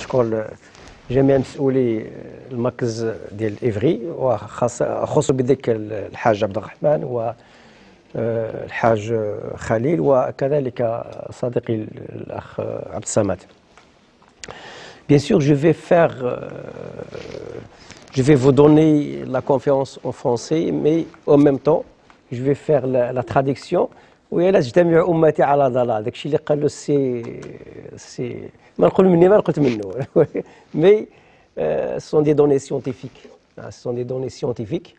كنشكر جميع مسؤولي المركز ديال إيفغي وخاصة بذلك الحاج عبد الرحمن والحاج خليل وكذلك صديقي الأخ عبد الصمد. Bien sûr, je vais vous donner la conférence en français, mais en même temps, je vais faire la traduction. ويلا تجتمع أمتي على ضلال داكشي اللي قال له سي ما نقول مني ما قلت منه mais ce sont des données scientifiques. Ce sont des données scientifiques.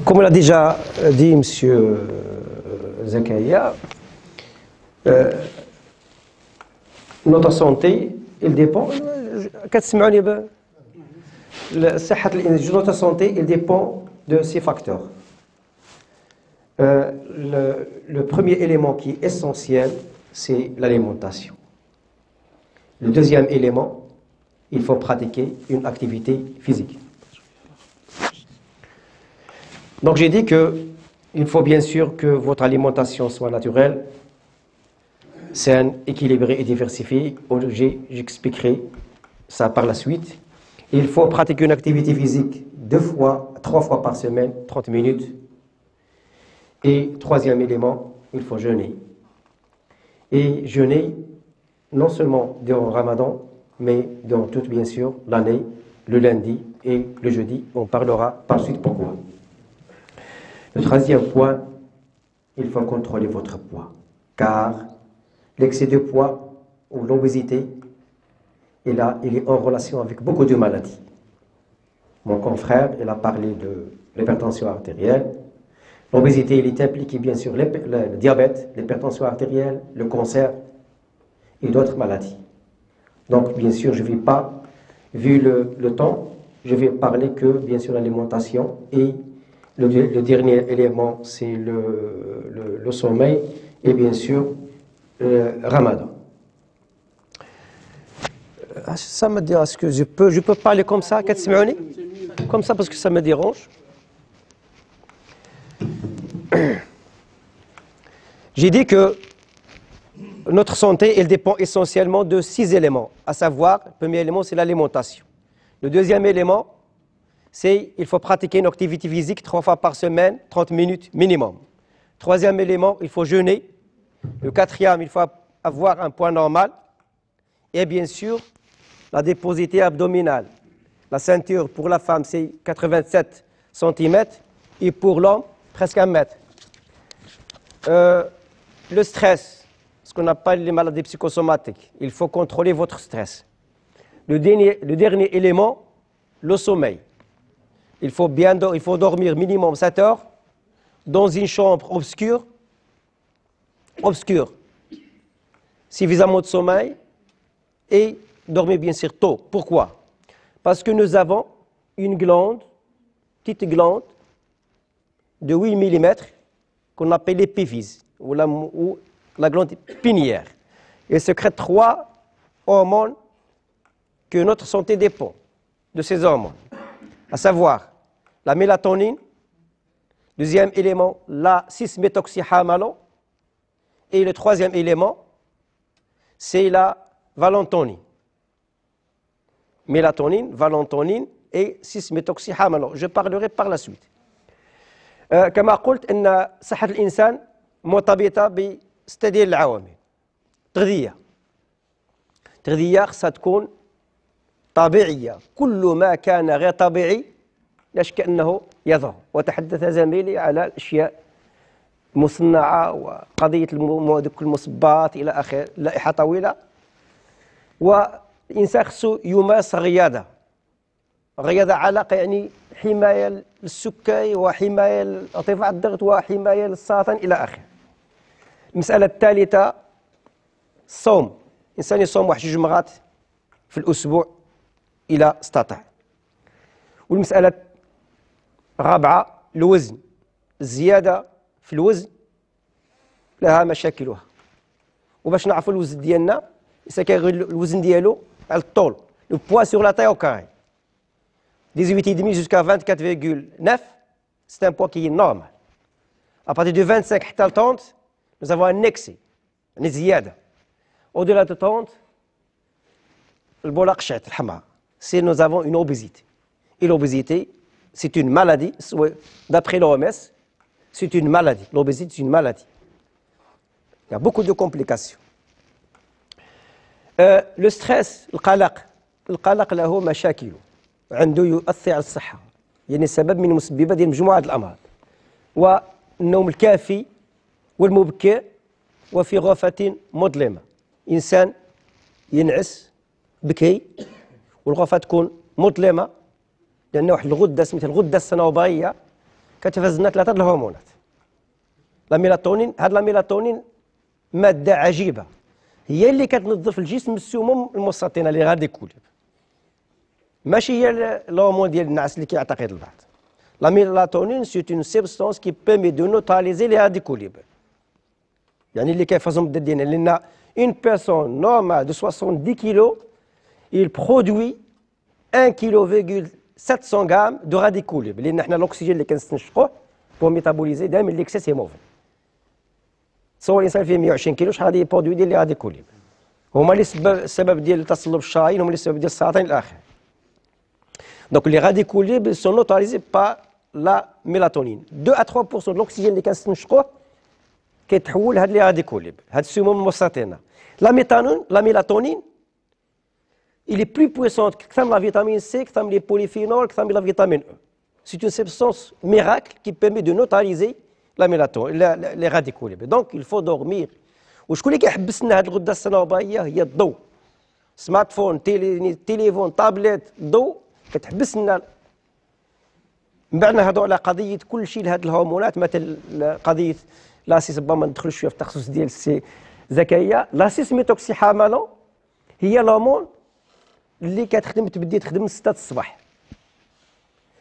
Comme l'a déjà dit M. Zakaria, notre santé, elle dépend. Notre santé, elle dépend de ces facteurs. Le premier élément qui est essentiel, c'est l'alimentation. Le deuxième élément, il faut pratiquer une activité physique. Donc j'ai dit qu'il faut bien sûr que votre alimentation soit naturelle, saine, équilibrée et diversifiée. J'expliquerai ça par la suite. Il faut pratiquer une activité physique 3 fois par semaine, 30 minutes. Et troisième élément, il faut jeûner. Et jeûner non seulement durant le Ramadan, mais durant toute bien sûr l'année, le lundi et le jeudi. On parlera par la suite pourquoi. Le troisième point, il faut contrôler votre poids, car l'excès de poids ou l'obésité, il est en relation avec beaucoup de maladies. Mon confrère, il a parlé de l'hypertension artérielle. L'obésité, il est impliqué bien sûr le diabète, l'hypertension artérielle, le cancer et d'autres maladies. Donc bien sûr, je ne vais pas, vu le temps, je vais parler que bien sûr l'alimentation et le dernier élément, c'est le sommeil et bien sûr Ramadan. Ça me dit, est-ce que je peux parler comme ça, comme ça parce que ça me dérange. J'ai dit que notre santé, elle dépend essentiellement de 6 éléments, à savoir, le premier élément, c'est l'alimentation. Le deuxième élément, c'est il faut pratiquer une activité physique 3 fois par semaine, 30 minutes minimum. Troisième élément, il faut jeûner. Le quatrième, il faut avoir un poids normal. Et bien sûr, la déposité abdominale. La ceinture pour la femme, c'est 87 cm et pour l'homme, presque 1 mètre. Le stress, ce qu'on appelle les maladies psychosomatiques, il faut contrôler votre stress. Le dernier élément, le sommeil. Il faut dormir minimum 7 heures dans une chambre obscure, suffisamment de sommeil et dormir bien sûr tôt. Pourquoi? Parce que nous avons une petite glande de 8 mm qu'on appelle l'épiphyse ou la glande pinière. Elle sécrète 3 hormones que notre santé dépend de ces hormones, à savoir la mélatonine, deuxième élément, la 6-méthoxyhamalon, et le troisième élément, c'est la valentonine. Mélatonine, valentonine et 6-méthoxyhamalon. Je parlerai par la suite. كما قلت أن صحة الإنسان مرتبطة بستة ديال العوامل. تغذية خصها تكون طبيعية. كل ما كان غير طبيعي لا شك أنه يضر. وتحدث زميلي على الأشياء المصنعة وقضية المصبات إلى آخره، لائحة طويلة. والإنسان خصو يمارس الرياضة. الرياضة علاقة يعني حماية للسكري وحماية لارتفاع الضغط وحماية للسرطان إلى آخره. المسألة الثالثة الصوم. الإنسان يصوم 1 2 مرات في الأسبوع إذا استطاع. والمسألة الرابعة الوزن، الزيادة في الوزن لها مشاكلها. وباش نعرفوا الوزن ديالنا كيغير الوزن ديالو على الطول، لو بوا سور لا تاي او كاري 18,5 jusqu'à 24,9 c'est un poids qui est normal. À partir de 25 حتى ل 30 nous avons un excès يعني زيادة. Au-delà de 30 البوله قشعت الحمراء c'est nous avons une obésité. Et l'obésité c'est une maladie d'après l'OMS c'est une maladie. L'obésité c'est une maladie. Il y a beaucoup de complications. Le stress القلق له مشاكل عنده يؤثر على الصحة، يعني سبب من مسببات ديال مجموعة الأمراض. والنوم الكافي والمبكر وفي غرفة مظلمة، إنسان ينعس بكري والغرفة تكون مظلمة لأن واحد الغدة سميتها الغدة الصنوبرية كتفرز لنا 3 الهرمونات. لا ميلاتونين، هاد لا ميلاتونين مادة عجيبة هي اللي كتنظف الجسم من السموم المسرطنة اللي غادي كوليب، ماشي هي الهرمون ديال النعاس اللي كيعتقد البعض. لا ميلاتونين سي اون سبستانس كي بيرمي دو نوتراليزي لي راديكول ليبر، يعني اللي كيفرزهم الدم ديالنا. لأن اون بيرسون نورمال دو 70 كيلو il produit 1,7 كيلو دو راديكول ليبر، لأن حنا الأكسجين اللي كنستنشقوه بور ميتابوليزي دائما ليكسي سي موفي. تصور الانسان فيه 120 كيلو شحال غادي يبرودوي ديال لي راديكول ليبر، هما اللي السبب ديال تصلب الشرايين، هما اللي السبب ديال السرطان الى اخره. دونك لي راديكول ليبر سون نوتراليزي با لا ميلاتونين. 2 à 3% د الاكسجين اللي كنستنشقوه كيتحول لهاد لي راديكول ليبر، هاد السموم المسرطنه. لا ميلاتونين il est plus puissante que la vitamine C, que les polyphénols, que la vitamine E. C'est une substance miracle qui permet de neutraliser la mélatonine, les radicaux libres. Donc il faut dormir. وشكون اللي كيحبس لنا هذه الغده الصنوبريه؟ هي الضوء. سمارت فون، تليفون، تابلت، الضوء كتحبس لنا. من بعد نهضروا على قضيه كل شيء لهذه الهرمونات، مثل قضيه لاسيس ما ندخلوش فيها في التخصص ديال السي زكريا. لاسيس ميتوكسيحامالون هي الهرمون اللي كتخدم تبدي تخدم 6 الصباح،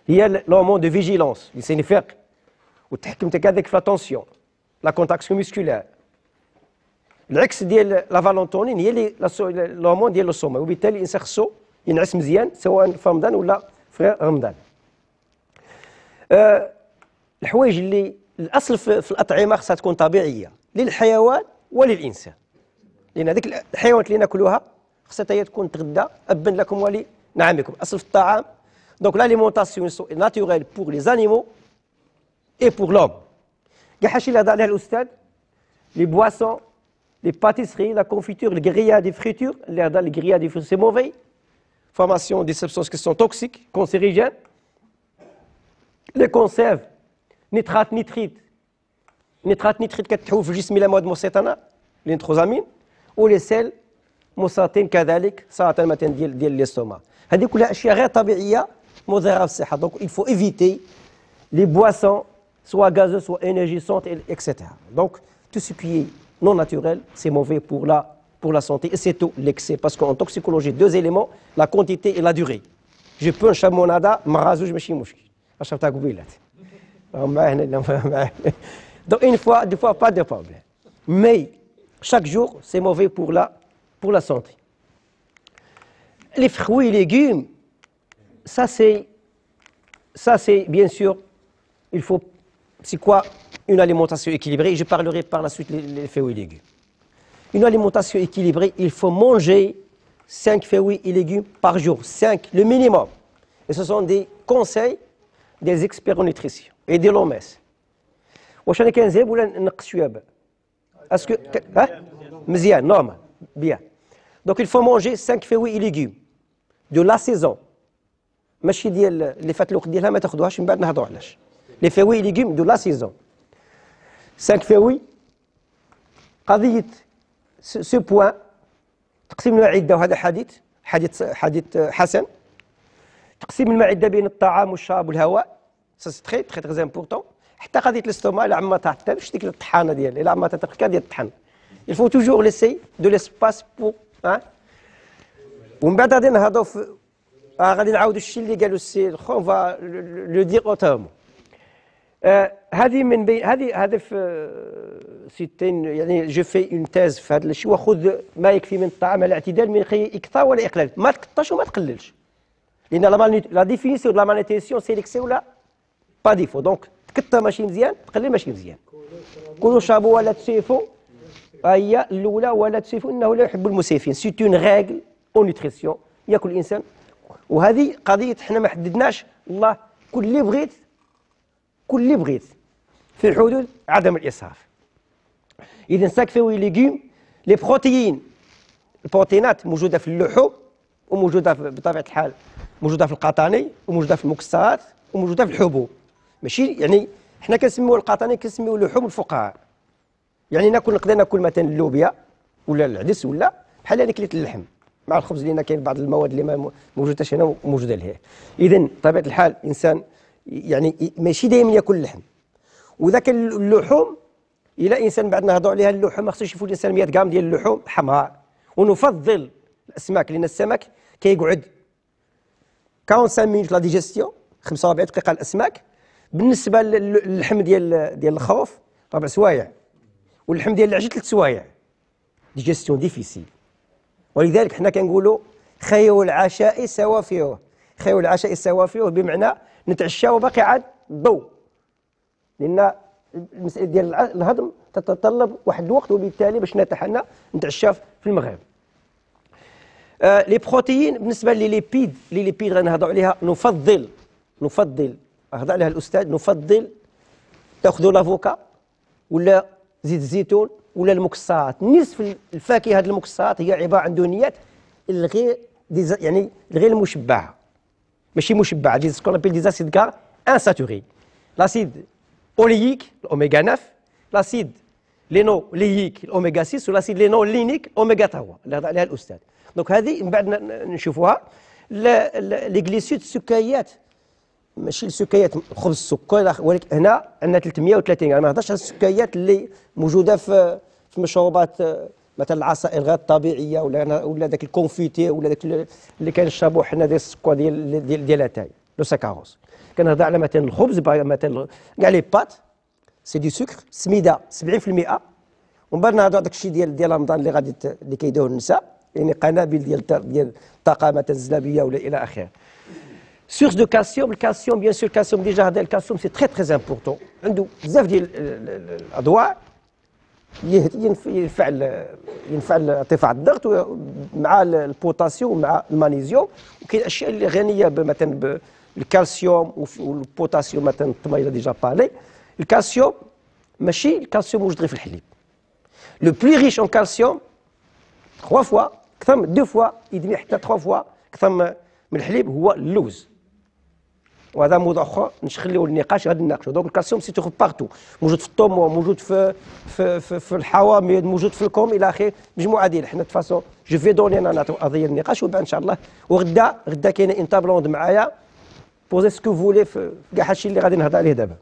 هي الهرمون دو فيجيلونس اللي سينيفيق والتحكم كذلك في لاتونسيون لا كونتاكسيون مسكولار. العكس ديال لا فالونتونين هي اللي الهرمون ديال الصوم، وبالتالي الانسان خصو ينعس مزيان سواء في رمضان ولا في رمضان. الحوايج اللي الاصل في الاطعمه خصها تكون طبيعيه للحيوان وللانسان، لان هذيك الحيوانات اللي ناكلوها خصها هي تكون تغذى ابا لكم ولنعمكم. اصل في الطعام دونك لاليمونطاسيون ناتوريل بور لي زانيمو اي بور لوم. كاع حاشي اللي هضر عليها الاستاذ، لي بواسون، لي باتيسري، لا كونفيتور، لي غريا دي فريتور، اللي هضر لي غريا دي فريتور سي موفي، فورماسيون دي سبستانس كي سون توكسيك كونسيريجين، لي كونسيرف، نيترات نيتريت كتحول في الجسم الى مواد مسرطنه لي نيتروزامين، ولي سيل مسرطن كذلك سرطان مثلا ديال ليستوما. هذه كلها اشياء غير طبيعيه مضره بالصحه. دونك il faut éviter les boissons soit gazeuses soit énergisantes etc. Donc tout ce qui est non naturel c'est mauvais pour la santé et c'est tout l'excès, parce qu'en toxicologie 2 éléments, la quantité et la durée. Je peux نشرب مناضه مره زوج ماشي مشكل، شربتها قبيلات donc une fois deux fois pas de problème, mais chaque jour c'est mauvais pour la santé. Les fruits et légumes, ça c'est bien sûr, il faut, c'est quoi une alimentation équilibrée? Je parlerai par la suite les fruits et légumes. Une alimentation équilibrée, il faut manger 5 fruits et légumes par jour, 5 le minimum. Et ce sont des conseils des experts en nutrition et de l'OMS. واش انا كنزيد ولا نقص شويه؟ اسكو مزيان نورمال بيان. Donc il faut manger 5 fruits et légumes de la saison. ماشي ديال اللي فات الوقت ديالها ما تاخذوهاش من بعد نهضروا علاش. Les fruits et légumes de la saison. 5 fruits. قضية ce point تقسيم المعدة، وهذا حديث حسن. تقسيم المعدة بين الطعام والشراب والهواء، ça c'est très très très important. حتى قضية الاستوماء إلا عما تعطلش ديك الطحانة ديالها، إلا عما تتركها ديال الطحن. Il faut toujours laisser de l'espace pour ومن بعد غادي نهضروا في غادي نعاودوا الشيء اللي قالوا السي الخو، on va le dire autrement. هذه من بين هذا في ستين، يعني جو في اون تيز في هذا الشيء. وخذ ما يكفي من الطعام على اعتدال من غير اكثار ولا اقلال، ما تكثرش وما تقللش، لان لا ديفينيسيون لا مالنيتيسيون سي ليكسي ولا با ديفو. دونك تكثر ماشي مزيان، تقلل ماشي مزيان. كلوا شابوا ولا تسيفوا، هي الاولى، ولا تسيفوا انه لا يحب المسيفين. سي اون ريغل او نوتريسيون ياكل الانسان. وهذه قضيه حنا ما حددناش، الله كل اللي بغيت، كل اللي بغيت في حدود عدم الاسراف. اذا ساكفيو ليغيوم، لي بروتيين، البروتينات موجوده في اللحوم، وموجوده بطبيعه الحال موجوده في القطاني، وموجوده في المكسرات، وموجوده في الحبوب. ماشي يعني حنا كنسميو القطاني كنسميو لحوم الفقراء. يعني نقدر ناكل مثلا اللوبيا ولا العدس ولا بحال اللي كليت اللحم مع الخبز، لان كاين بعض المواد اللي ما موجوداش هنا وموجوده لهيه. اذا بطبيعه الحال الانسان يعني ماشي دائما ياكل اللحم. وذاك اللحوم، الى انسان بعد نهضوا عليها اللحوم، ما خصوش يفوت الانسان 100 غرام ديال اللحوم حمراء. ونفضل الاسماك، لان السمك كيقعد 45 مينوت لا ديجيستيون، 45 دقيقه الاسماك. بالنسبه للحم ديال الخروف 4 سوايع، واللحم ديال العجل 3 سوايع. ديجيستيون ديفيسيل. ولذلك حنا كنقولوا خير العشاء سوافره. خير العشاء سوافره بمعنى نتعشاو باقي عاد الضوء، لان المساله ديال الهضم تتطلب واحد الوقت، وبالتالي باش نتحنى نتعشى في المغرب. لي بروتيين بالنسبه لي ليبيد غنهضروا عليها. نفضل هضر عليها الاستاذ، نفضل تاخذوا لافوكا ولا زيت الزيتون ولا المكسرات. نصف الفاكهه هذه المكسرات هي عباره عن دهنيات الغير يعني الغير المشبعه، ماشي مشبعه، دي سكون ابيل دي اسيد كار انساتوري. لاسيد اولييك الاوميغا 9، لاسيد لينولييك الاوميغا 6، والاسيد لينولينيك الاوميغا 3 اللي هضر عليها الاستاذ. دونك هذه من بعد نشوفوها. لي غليسيد، السكريات، ماشي السكريات خبز السكر، ولكن هنا عندنا 330. يعني ما نهضرش على السكريات اللي موجوده في مشروبات مثلا العصائر غير الطبيعيه، ولا داك الكونفيتي، ولا داك اللي كنشربوا حنا ديال السكر ديال اتاي لو ساكاروز. كنهضر على مثلا الخبز، مثلا كاع لي بات سي دي سكر، سميده 70%. ومن بعد نهضروا داك الشيء ديال رمضان اللي كيداوه النساء، يعني قنابل ديال الطاقه مثلا الزلابيه ولا الى اخره. سورس دو كالسيوم، الكالسيوم بيان سور، الكالسيوم ديجا هذا الكالسيوم سي تري امبورطون، عنده بزاف ديال الاضواء. ينفع ارتفاع الضغط مع البوتاسيوم مع المغنيسيوم. وكاين اشياء اللي غنيه مثلا بالكالسيوم والبوتاسيوم، مثلا الطميله ديجا بالي. الكالسيوم ماشي الكالسيوم موجود غير في الحليب. لو بلي ريش اون كالسيوم 3 فوا اكثر، 2 فوا يدمي حتى 3 فوا اكثر من الحليب هو اللوز. وهذا موضوع اخر نخليو النقاش غادي نناقشوا. دونك الكالسيوم سي تخرج بارتو، موجود في الطومو، موجود في الحوامض، موجود في الكوم الى اخره، مجموعه ديال حنا فاسون جو في دوني انا نعطيو قضيه النقاش، وبعد ان شاء الله. وغدا كاينه ان تابلوند معايا بوزي سكو فولي في كاع هادشي اللي غادي نهضر عليه دابا.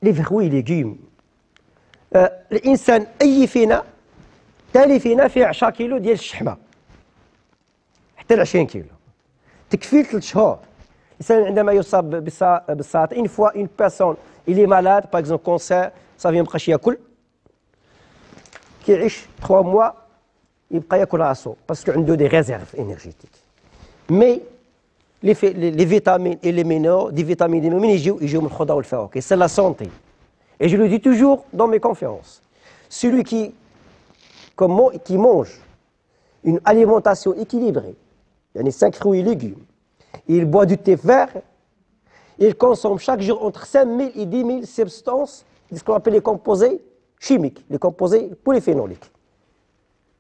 لي فخوي ليغيوم، الانسان اي فينا تالي فينا فيه 10 كيلو ديال الشحمه حتى ل 20 كيلو، تكفي 3 شهور. الانسان عندما يصاب بالسرطان، اون فوا اون بيرسون اللي مالاد باغ اكزومبل كونسير صافي ما بقاش ياكل، كيعيش 3 موا يبقى ياكل راسو باسكو عنده دي ريزيرف انرجيتيك. مي لي فيتامين اي لي مينو دي فيتامين دي منين يجيو من الخضر والفواكه. سي لا سونتي. Et je le dis toujours dans mes conférences, celui qui mange une alimentation équilibrée, il y a 5 fruits et légumes, il boit du thé vert, il consomme chaque jour entre 5 000 et 10 000 substances, ce qu'on appelle les composés chimiques, les composés polyphénoliques.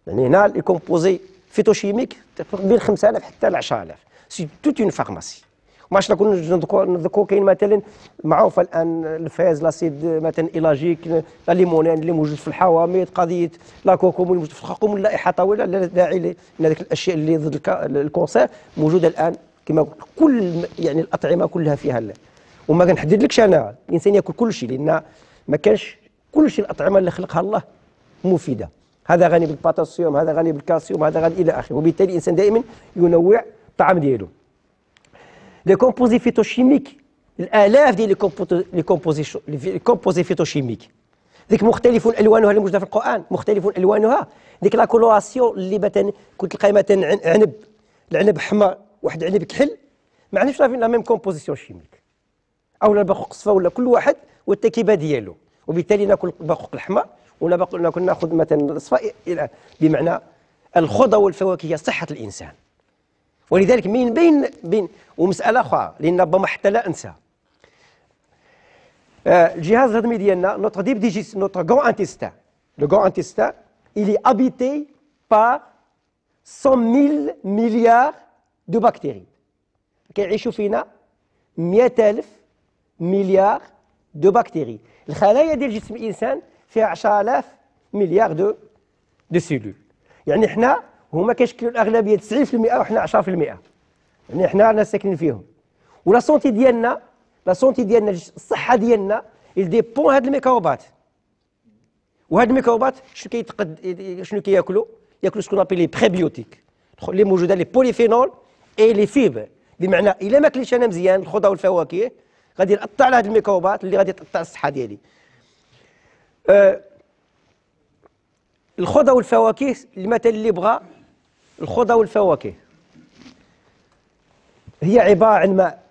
يعني هنا les composés phytochimiques من 5000 حتى ل 10000. C'est toute une pharmacie. ماش نذكروا كاين مثلا معروفه الان الفاز، لاسيد مثلا ايلاجيك، لا ليمونين اللي موجود في الحوامض، قضيه لا كوكوم اللي موجود في الخرقوم، اللائحه طويله لا داعي لهذيك الاشياء اللي ضد الكونسير موجوده الان كما كل يعني الاطعمه كلها فيها. وما كنحدد لكش انا الانسان ياكل كل شيء، لان ما كانش كل شيء الاطعمه اللي خلقها الله مفيده. هذا غني بالبوتاسيوم، هذا غني بالكالسيوم، هذا غني الى اخره. وبالتالي الانسان دائما ينوع الطعام ديالو. Les composés phytochimiques, الآلاف ديال les composés phytochimiques. ذيك مختلف ألوانها الموجودة في القرآن، مختلف ألوانها. ذيك لا كولوراسيون اللي مثلا كنت تلقاي مثلا العنب حمر، واحد عنب كحل، ما عندهمش لا ميم كومبوزيسيون شيميك. أو الباقوق قصفة ولا كل واحد والتركيبة ديالو، وبالتالي ناكل الباقوق الأحمر ولا ناخذ مثلا الصفا بمعنى الخضر والفواكه صحة الإنسان. ولذلك من بين ومسألة أخرى لأن ربما حتى لا أنسى الجهاز الهضمي ديالنا notre digestion, notre grand intestin, le grand intestin, il est habité par 100 000 milliards de bactéries. كيعيشوا فينا 100,000 مليار دو بكتيري. الخلايا ديال جسم الانسان فيها 10,000 مليار دو سيلول. يعني حنا هما كيشكلوا الاغلبيه 90% وحنا 10%. يعني حنا ساكنين فيهم. ولا سونتي ديالنا الصحه ديالنا il dépend هاد الميكروبات. وهاد الميكروبات شنو كياكلوا سكون ابي لي بريبيوتيك اللي موجوده لي بوليفينول اي لي فيبر. بمعنى الا ما كليتش انا مزيان الخضر والفواكه غادي نقطع على هاد الميكروبات اللي غادي تقطع الصحه ديالي. الخضر والفواكه المثل اللي بغى الخضر والفواكه هي عباره عن ماء.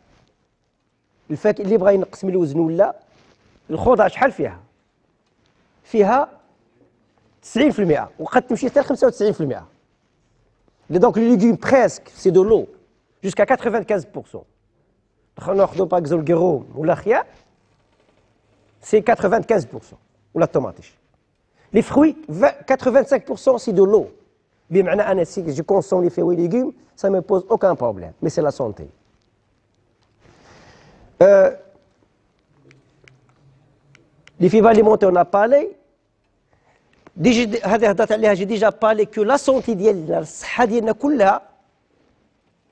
الفاكهه اللي بغى ينقص من الوزن ولا الخضر شحال فيها 90% وقد تمشي حتى ل 95%. دونك لي ليغوم بريسك سي دو لو jusqu'à 95%. ناخذوا باغ اكزومبل الكروم ولا الخيار سي 95% ولا الطوماطيش. لي فروي 85% سي دو لو. بمعنى انا سي جو كونسوم لي فروي ليغوم ça me pose aucun problème mais c'est la santé. Les fibres alimentaires on a parlé. هذه هضرت عليها جي ديجا بالي كو لا سونتي ديالنا الصحه ديالنا كلها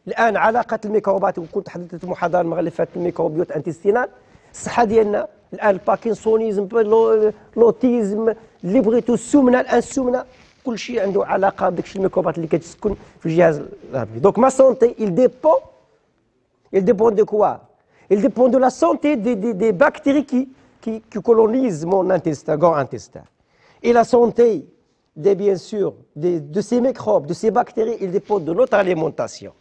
الان علاقه الميكروبات. وكنت حدثت محاضره المره اللي فاتت الميكروبيوت انتستينال. الصحه ديالنا الان الباركنسونيزم لوتيزم ليبريتو السمنه الانسمنه كل شيء عنده علاقه بداك الميكروبات اللي كتسكن في الجهاز الهضمي. دونك ما سونتي il dépend de quoi? Il dépend de la santé des bactéries qui colonisent mon intestin, grand intestin. Et la santé, bien sûr, de ces microbes, de ces bactéries, il dépend de notre alimentation.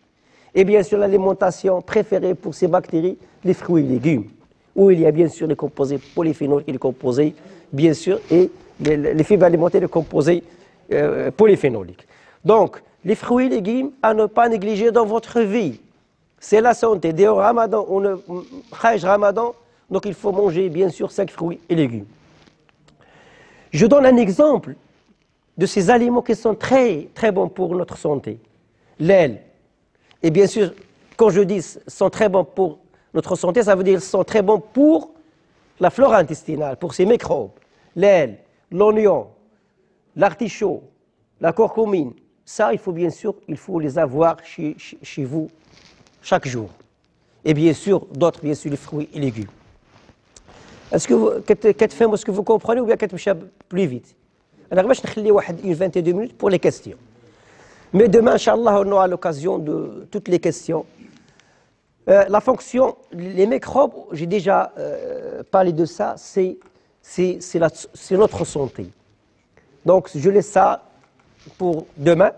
Et bien sûr, l'alimentation préférée pour ces bactéries, les fruits et légumes, où il y a bien sûr les composés polyphénol et les composés, bien sûr, et les fibres alimentaires, les composés polyphénoliques. Donc, les fruits et légumes à ne pas négliger dans votre vie. C'est la santé. Dès au Ramadan, on a Ramadan, donc il faut manger bien sûr 5 fruits et légumes. Je donne un exemple de ces aliments qui sont très très bons pour notre santé. L'aile. Et bien sûr, quand je dis sont très bons pour notre santé, ça veut dire sont très bons pour la flore intestinale, pour ces microbes. L'aile, l'oignon, l'artichaut, la curcumine, ça il faut bien sûr, il faut les avoir chez vous chaque jour. Et bien sûr, d'autres, bien sûr, les fruits et légumes. Est-ce que est-ce que vous comprenez ou bien كتمشى plus vite? أنا باش نخلي واحد une vingtaine de minutes pour les questions. Mais demain, Inch'Allah, on aura l'occasion de toutes les questions. La fonction, les microbes, j'ai déjà parlé de ça, c'est notre santé. Donc, je laisse ça pour demain.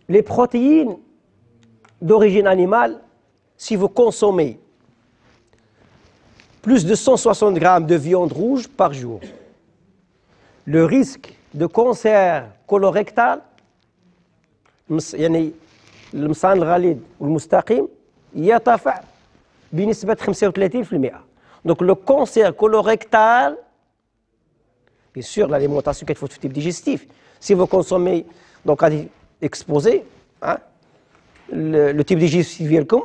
Les protéines d'origine animale, si vous consommez plus de 160 grammes de viande rouge par jour, le risque de cancer colorectal, يعني المصان الغليظ والمستقيم يرتفع بنسبة 35%. Donc le cancer colorectal, bien sûr l'alimentation qu'il faut tout type digestif. Si vous consommez, donc exposé, hein, le type digestif ديالكم.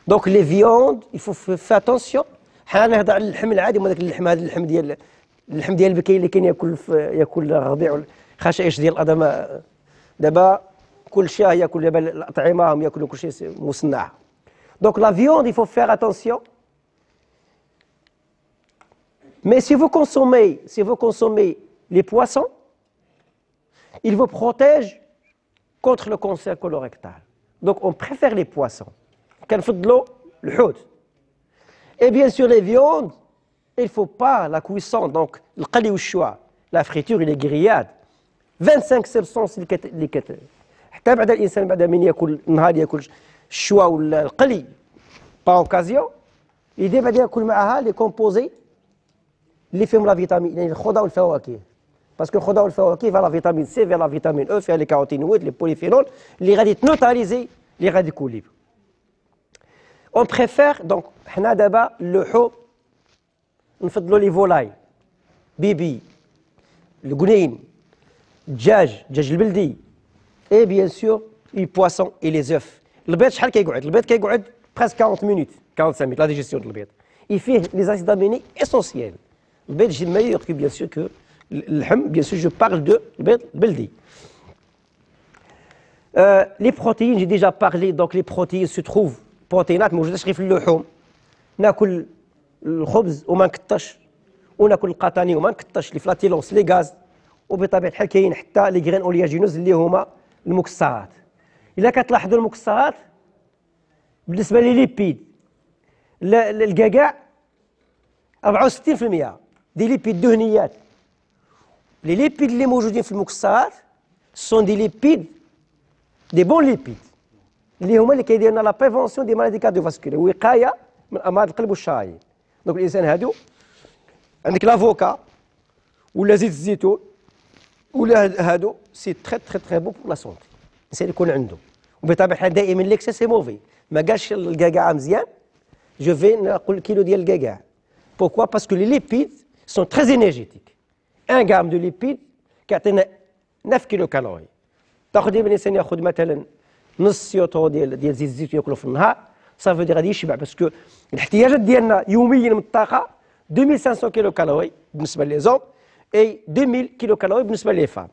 Donc les viandes, il faut faire attention. حنا نهضر على اللحم العادي وهذاك اللحم هذا اللحم ديال البكاي اللي كاين ياكل الرضيع والخشائش ديال الادماء. دابا كل شيء ياكل دابا الاطعمه هم ياكلوا كل شيء مصنع. Donc la viande, il faut faire attention. Mais si vous consommez les poissons, ils vous protègent contre le cancer colorectal. Donc on préfère les poissons. كنفضلوا الحوت. Et bien sûr les viandes, il ne faut pas la cuisson. Donc القلي والشوا, la friture et les grillades. 25 سبستانس اللي حتى بعد الانسان بعد من ياكل نهار ياكل الشوا ولا القلي با اوكازيون يدير بعد ياكل معها لي كومبوزي اللي فيهم لا فيتامين يعني الخضر والفواكه باسكو الخضر والفواكه فيها لا فيتامين سي فيها لا فيتامين او فيها لي كاروتينويد لي بوليفينول اللي غادي تنوتاليزي لي راديكول ليبر اون بريفير دونك حنا دابا اللحوم نفضلوا لي فولاي بيبي القنين الدجاج البلدي اي بيان سور لي بواسون اي لي زوف البيض شحال كيقعد البيض كيقعد بريسك 40 مينوت 45 مينوت لا ديجيستيون ديال البيض فيه لي زاسيد اميني اسونسييل البيض جي ميور كو بيان سور كو اللحم بيان سور جو بارل دو البيض البلدي لي بروتيين جي ديجا بارلي دونك لي بروتيين سو تروف بروتينات موجوداش غير في اللحوم ناكل الخبز وما نكطش وناكل القطاني وما نكطش لي فلاتيلونس لي غاز وبطبيعه الحال كاين حتى لي غرين اولياجينوز اللي هما المكسرات الا كتلاحظوا المكسرات بالنسبه لي ليبيد الكاكاع 64% دي ليبيد دهنيات لي ليبيد اللي موجودين في المكسرات سون دي ليبيد دي بون ليبيد اللي هما اللي كيديروا لنا لا بريفونسيون دي مالادي كارديوفاسكولير وقايه من امراض القلب والشرايين دونك الانسان هادو عندك لافوكا ولا زيت الزيتون ولا هادو سي تري تري تري بون بور لا سونتي الانسان يكون عنده وبطبيعه الحال دائما ليكسي سي موفي ما قالش الكاكاع مزيان جو في ناكل كيلو ديال الكاكاع بوركوا باسكو لي ليبيد سون تري انرجيتيك ان غرام دو ليبيد كيعطينا 9 كيلو كالوري تاخذ ديما الانسان ياخذ مثلا نص سيوطو ديال زيت الزيتون ياكلو في النهار صافي دي غادي يشبع باسكو الاحتياجات ديالنا يوميا من الطاقه 2500 كيلو كالوري بالنسبه لي زوم اي 2000 كيلو كالوري بالنسبه لي فام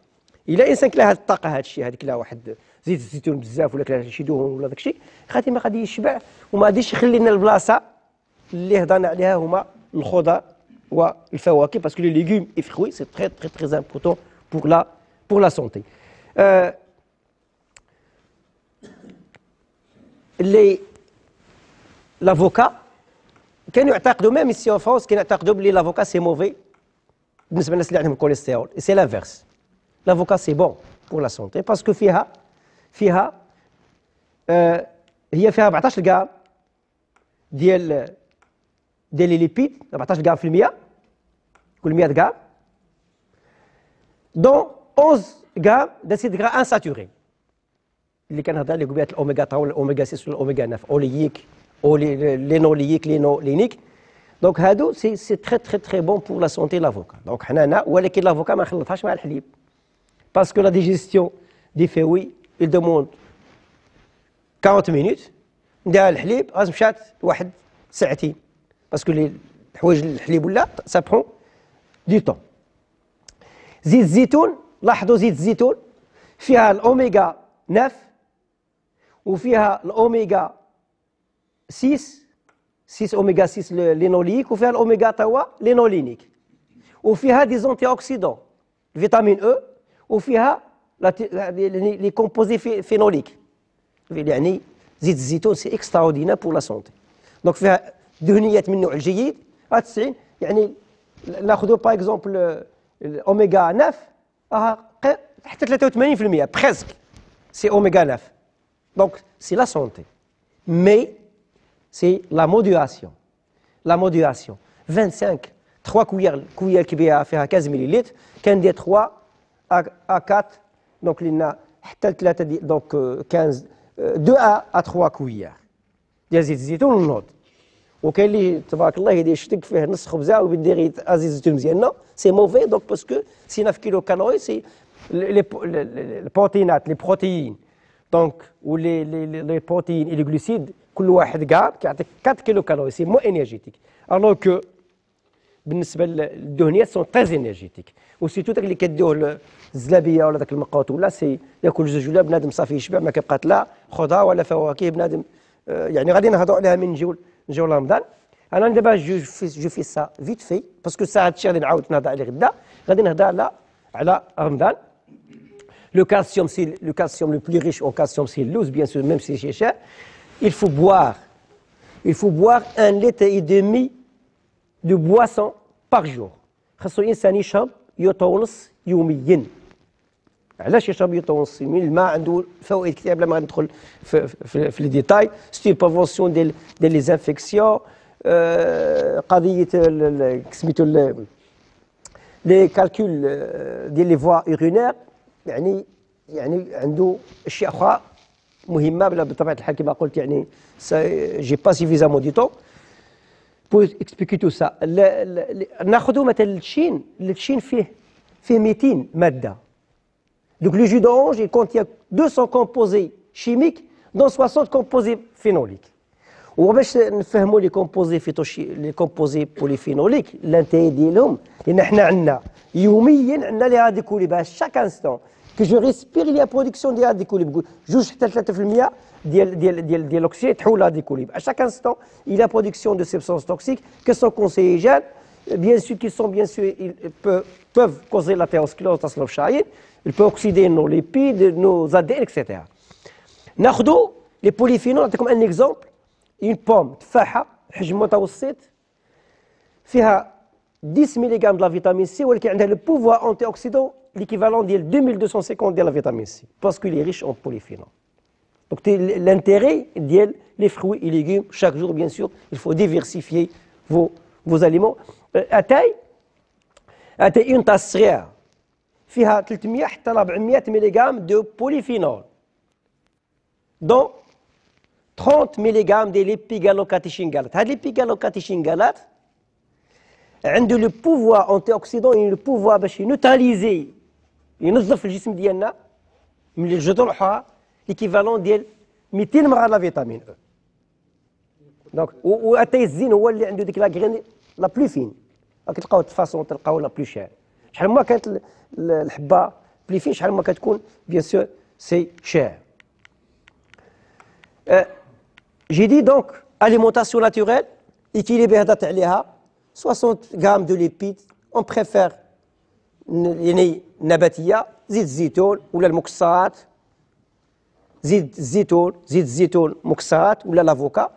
الا انسان كلا هاد الطاقه هاد الشيء هذيك كلا واحد زيت الزيتون بزاف ولا كلا شي دهون ولا داك الشيء غادي ما غادي يشبع وما غاديش يخلي لنا البلاصه اللي هضرنا عليها هما الخضر والفواكه باسكو لي ليغوم اي فروي سي تري تري تري امبورطون بور لا سونتي اللي لافوكا كانوا يعتقدوا ميم ici en France كانوا يعتقدوا بلي لافوكا سي موفي بالنسبه للناس اللي عندهم الكوليسترول سي لافيرس لافوكا سي بون بور لا سونتي باسكو فيها هي فيها 14 غرام ديال لي ليبيد 14 غرام في المية كل 100 غرام دون 11 غرام داسيد غرا انساتوري اللي كنهضر عليه قبيله الاوميغا 3 ولا الاوميغا 6 ولا الاوميغا 9 اولييك او لينولييك لينولينيك دونك هادو سي تري تري تري بون بور لا سونتي لافوكا دونك حنانا ولكن لافوكا ما نخلطهاش مع الحليب باسكو لا ديجيستيون دي فيوي il demande 40 مينوت نديرها الحليب غاز مشات واحد ساعتين باسكو الحوايج الحليب ولا سا برون دي طون زيت الزيتون لاحظوا زيت الزيتون فيها الاوميغا 9 وفيها الاوميغا 6 اوميغا 6 لينوليك وفيها الاوميغا 3 لينولينيك وفيها دي زونتي اوكسيدون فيتامين او وفيها لي كومبوزي فينوليك يعني زيت الزيتون سي اكستراوردينير بور لا سونتي دونك فيها دهنيات من النوع الجيد 90 يعني ناخذوا باغ اكزومبل الاوميغا 9 حتى 83% بريسك سي اوميغا 9 دونك سي لا سونتي مي سي لا موديراسيون 25 3 كويار كبيره فيها 15 مليلتر كندير 3 à 4 دونك لنا حتى 3 دونك 15 2 à 3 كويار ديال زيت الزيتون والنوض وكاين اللي تبارك الله يدير يشتك فيه نص خبزه ويدير زيت الزيتون مزيان نو سي موفي دونك باسكو سي 9 كيلو كالوري سي البروتينات لي بروتيين دونك ولي بروتيين اي لي غلوسيد كل واحد غرام كيعطيك 4 كيلو كالوري سي مو انرجيتيك الوغ كو بالنسبه للدهنيات سون تري انرجيتيك وسيتو داك اللي كديوه الزلابيه ولا داك المقاوط ولا سي ياكل جوج ولا بنادم صافي يشبع ما كيبقى لا خضار ولا فواكه بنادم يعني غادي نهضروا عليها من نجيو رمضان انا دابا جو في سا فيت في باسكو ساعه هادشي غادي نعاود نهضر عليه غدا غادي نهضر على رمضان Le calcium, c'est le calcium le plus riche en calcium, c'est l'os, bien sûr, même si c'est cher. Il faut boire 1,5 litre de boisson par jour. خاصو الانسان يشرب يوطا ونص يوميا. علاش يشرب يوطا ونص يوميا؟ الماء عنده فوائد كثيره بلا ما ندخل في لي ديتاي. ستي بافونسيون ديال لي زانفيكسيون، قضيه سميتو لي كالكول ديال لي فوا يورينير، يعني عنده اشياء اخرى مهمه بطبيعه الحال كما قلت. يعني جي با سيفيزامون دي طون pour expliquer tout ça. ناخذوا مثلا التشين فيه 200 ماده. Donc le jus d'orange il contient 200 composés chimiques dont 60 composés phénoliques. وباش نفهموا لي كومبوزي بوليفينوليك الانتاي ديالهم، لان حنا عندنا يوميا عندنا لي راديكوليب chaque instant que je respire il y a production des radicolibes 2 حتى 3% ديال l'oxygène تحول radicolibes. À chaque instant, il y a production de substances toxiques qui sont cancérigènes, bien sûr ils peuvent causer l'athérosclérose, ils peuvent oxyder nos lipides, nos ADN, etc. ناخذوا les polyphénols. نعطيكم un exemple. Une pomme تفاحة حجم متوسط فيها 10 ملغ de la vitamine C ولكن عندها le pouvoir antioxydant l'équivalent ديال 2250 ديال la vitamine C parce qu'il est riche en polyphénol. Donc l'intérêt ديال les fruits et légumes chaque jour bien sûr il faut diversifier vos aliments. أتاي une tasse صغيرة فيها 300 حتى 400 ملغ de polyphénol dont 30 ملغ ديال ليبيغالوكاتيشينغالات. هاد ليبيغالوكاتيشينغالات عنده لو بوفوار انتي اوكسيدون، لو بوفوار باش ينوتراليزي ينظف الجسم ديالنا من الجذور الاخرى ليكيفالون ديال 200 مره لا فيتامين او. دونك واتاي الزين هو اللي عنده ديك لا غرين لا بلو فين. راك تلقاو الفاصون تلقاو لا بلو شير. شحال ما كانت الحبه بلو فين شحال ما كتكون بيان سور سي شير. J'ai dit donc alimentation naturelle équilibrée هضرت عليها 60 grammes de lipides. On préfère يعني نباتيه، زيت الزيتون ولا المكسرات، زيت الزيتون مكسرات ولا l'avocat,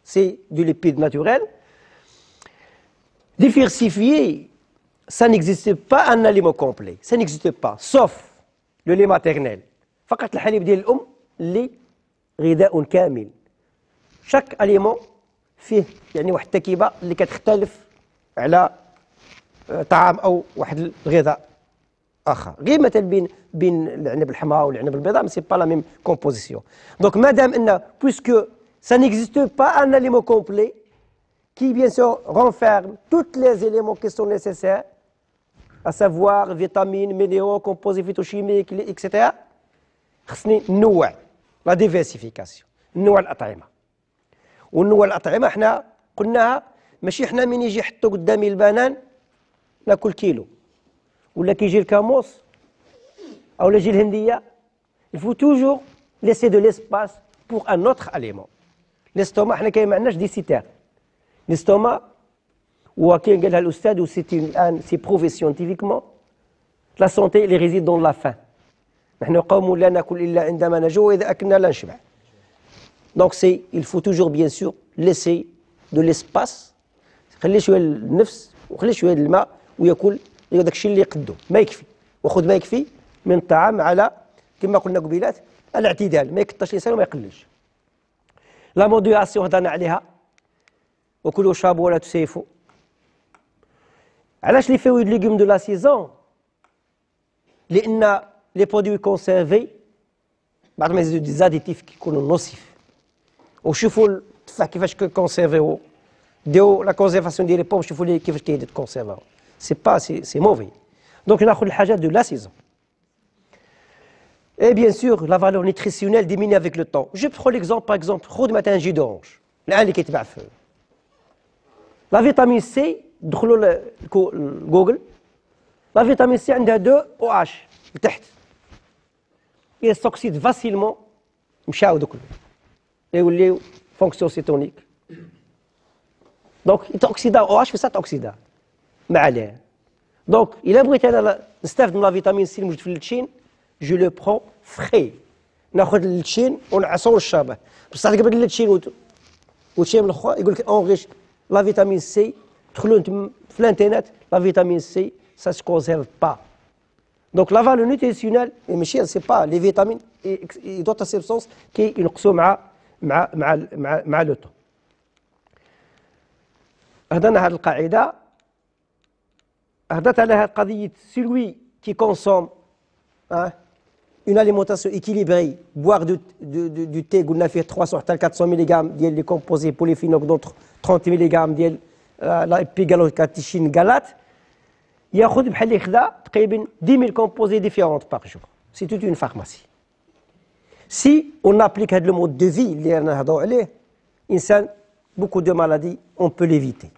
c'est du lipide naturel. Diversifier, ça n'existe pas un aliment complet, ça n'existe pas sauf le lait maternel. فقط الحليب ديال الام اللي غذاء كامل. شاك اليمون فيه يعني واحد التركيبه اللي كتختلف على طعام او واحد الغذاء اخر، غير مثلا بين العنب الحمراء والعنب البيضاء مي سي با لا ميم كومبوزيسيون. دونك مادام ان بويسكو ça n'existe pas un aliment complet qui bien sûr renferme tous les éléments qui sont nécessaires, à savoir vitamines, minéraux, composés phytochimiques, etc. خصني نوع لا ديفيرسيفيكاسيون، نوع الأطعمة. والنوع الأطعمة حنا قلناها ماشي حنا من يجي يحطوا قدامي البنان ناكل كيلو، ولا كيجي الكاموس أو يجي الهندية. il faut toujours laisser de l'espace pour un autre aliment. l'estomac حنا كاين ما عندناش دي سيتير. l'estomac وكاين قالها الأستاذ وسيتي الآن سي بروفي سيونتيفيكمون لا سونتي اللي ريزيد دون لا فان. نحن قوم لا ناكل إلا عندما نجوع وإذا أكلنا لا نشبع. Donc il faut toujours bien sûr laisser de l'espace، خلي شويه النفس وخلي شويه الماء وياكل داك الشيء اللي يقدو ما يكفي، وخذ ما يكفي من الطعام على كما قلنا قبيلات الاعتدال، ما يكثرش الانسان وما يقللش. لا موديراسيون هضرنا عليها، وكلوا واشربوا ولا تسيفوا. علاش لي فروي ليغوم دو لا سيزون؟ لان لي برودوي كونسيرفي بعض ما يزيدوا دي زاديتيف كيكونوا نوسيف. وشوفوا التفاح كيفاش كونسيرفيو، ديروا لا كونسيرفاسيون ديال لي بوم، شوفوا لي كيفاش كيتكونسيرفاو. سي با سي موفي. دونك ناخذ الحاجات دو لا سيزون. Et bien sûr, la valeur nutritionnelle diminue avec le temps. Je prends l'exemple, par exemple, خذ مثلا جي دورانج، الآن اللي كيتباع في لا فيتامين سي. دخلوا لجوجل، لا فيتامين سي عندها 2 OH لتحت. il s'oxyde facilement، مشاو دوك يوليو فونكسيون سيتونيك. دونك يتوكسيدا او اش في سات اوكسيدا ما عليه. دونك الا بغيت انا نستافد من لا فيتامين سي الموجود في اللتشين je le prends frais. ناخذ التشين ونعصروا الشابه بصح قبل التشين وتشين الاخر يقول لك اونغيش لا فيتامين سي دخلوا انتم في الانترنت لا فيتامين سي ça se conserve pas. Donc la valeur nutritionnelle ماشي سي با لي فيتامين دوت سبستانس كي ينقصوا مع لو طون. هضرنا هذه القاعده هضرت على هذه قضيه celui qui consomme une alimentation équilibrée, boire du thé, قلنا فيه 300 حتى 400 ملغ ديال لي كومبوزي بوليفينول دونتر 30 ملغ ديال لا بيغالوكاتيشين غالات ياخذ بحال اللي خدا تقريبا 10000 كومبوزي ديفيرونت باغ جور. سي توت اون فارماسي. سي اون ابليك هذا لو مود دو في اللي رانا نهضروا عليه انسان بوكو دو مالادي اون بو ليفيتي.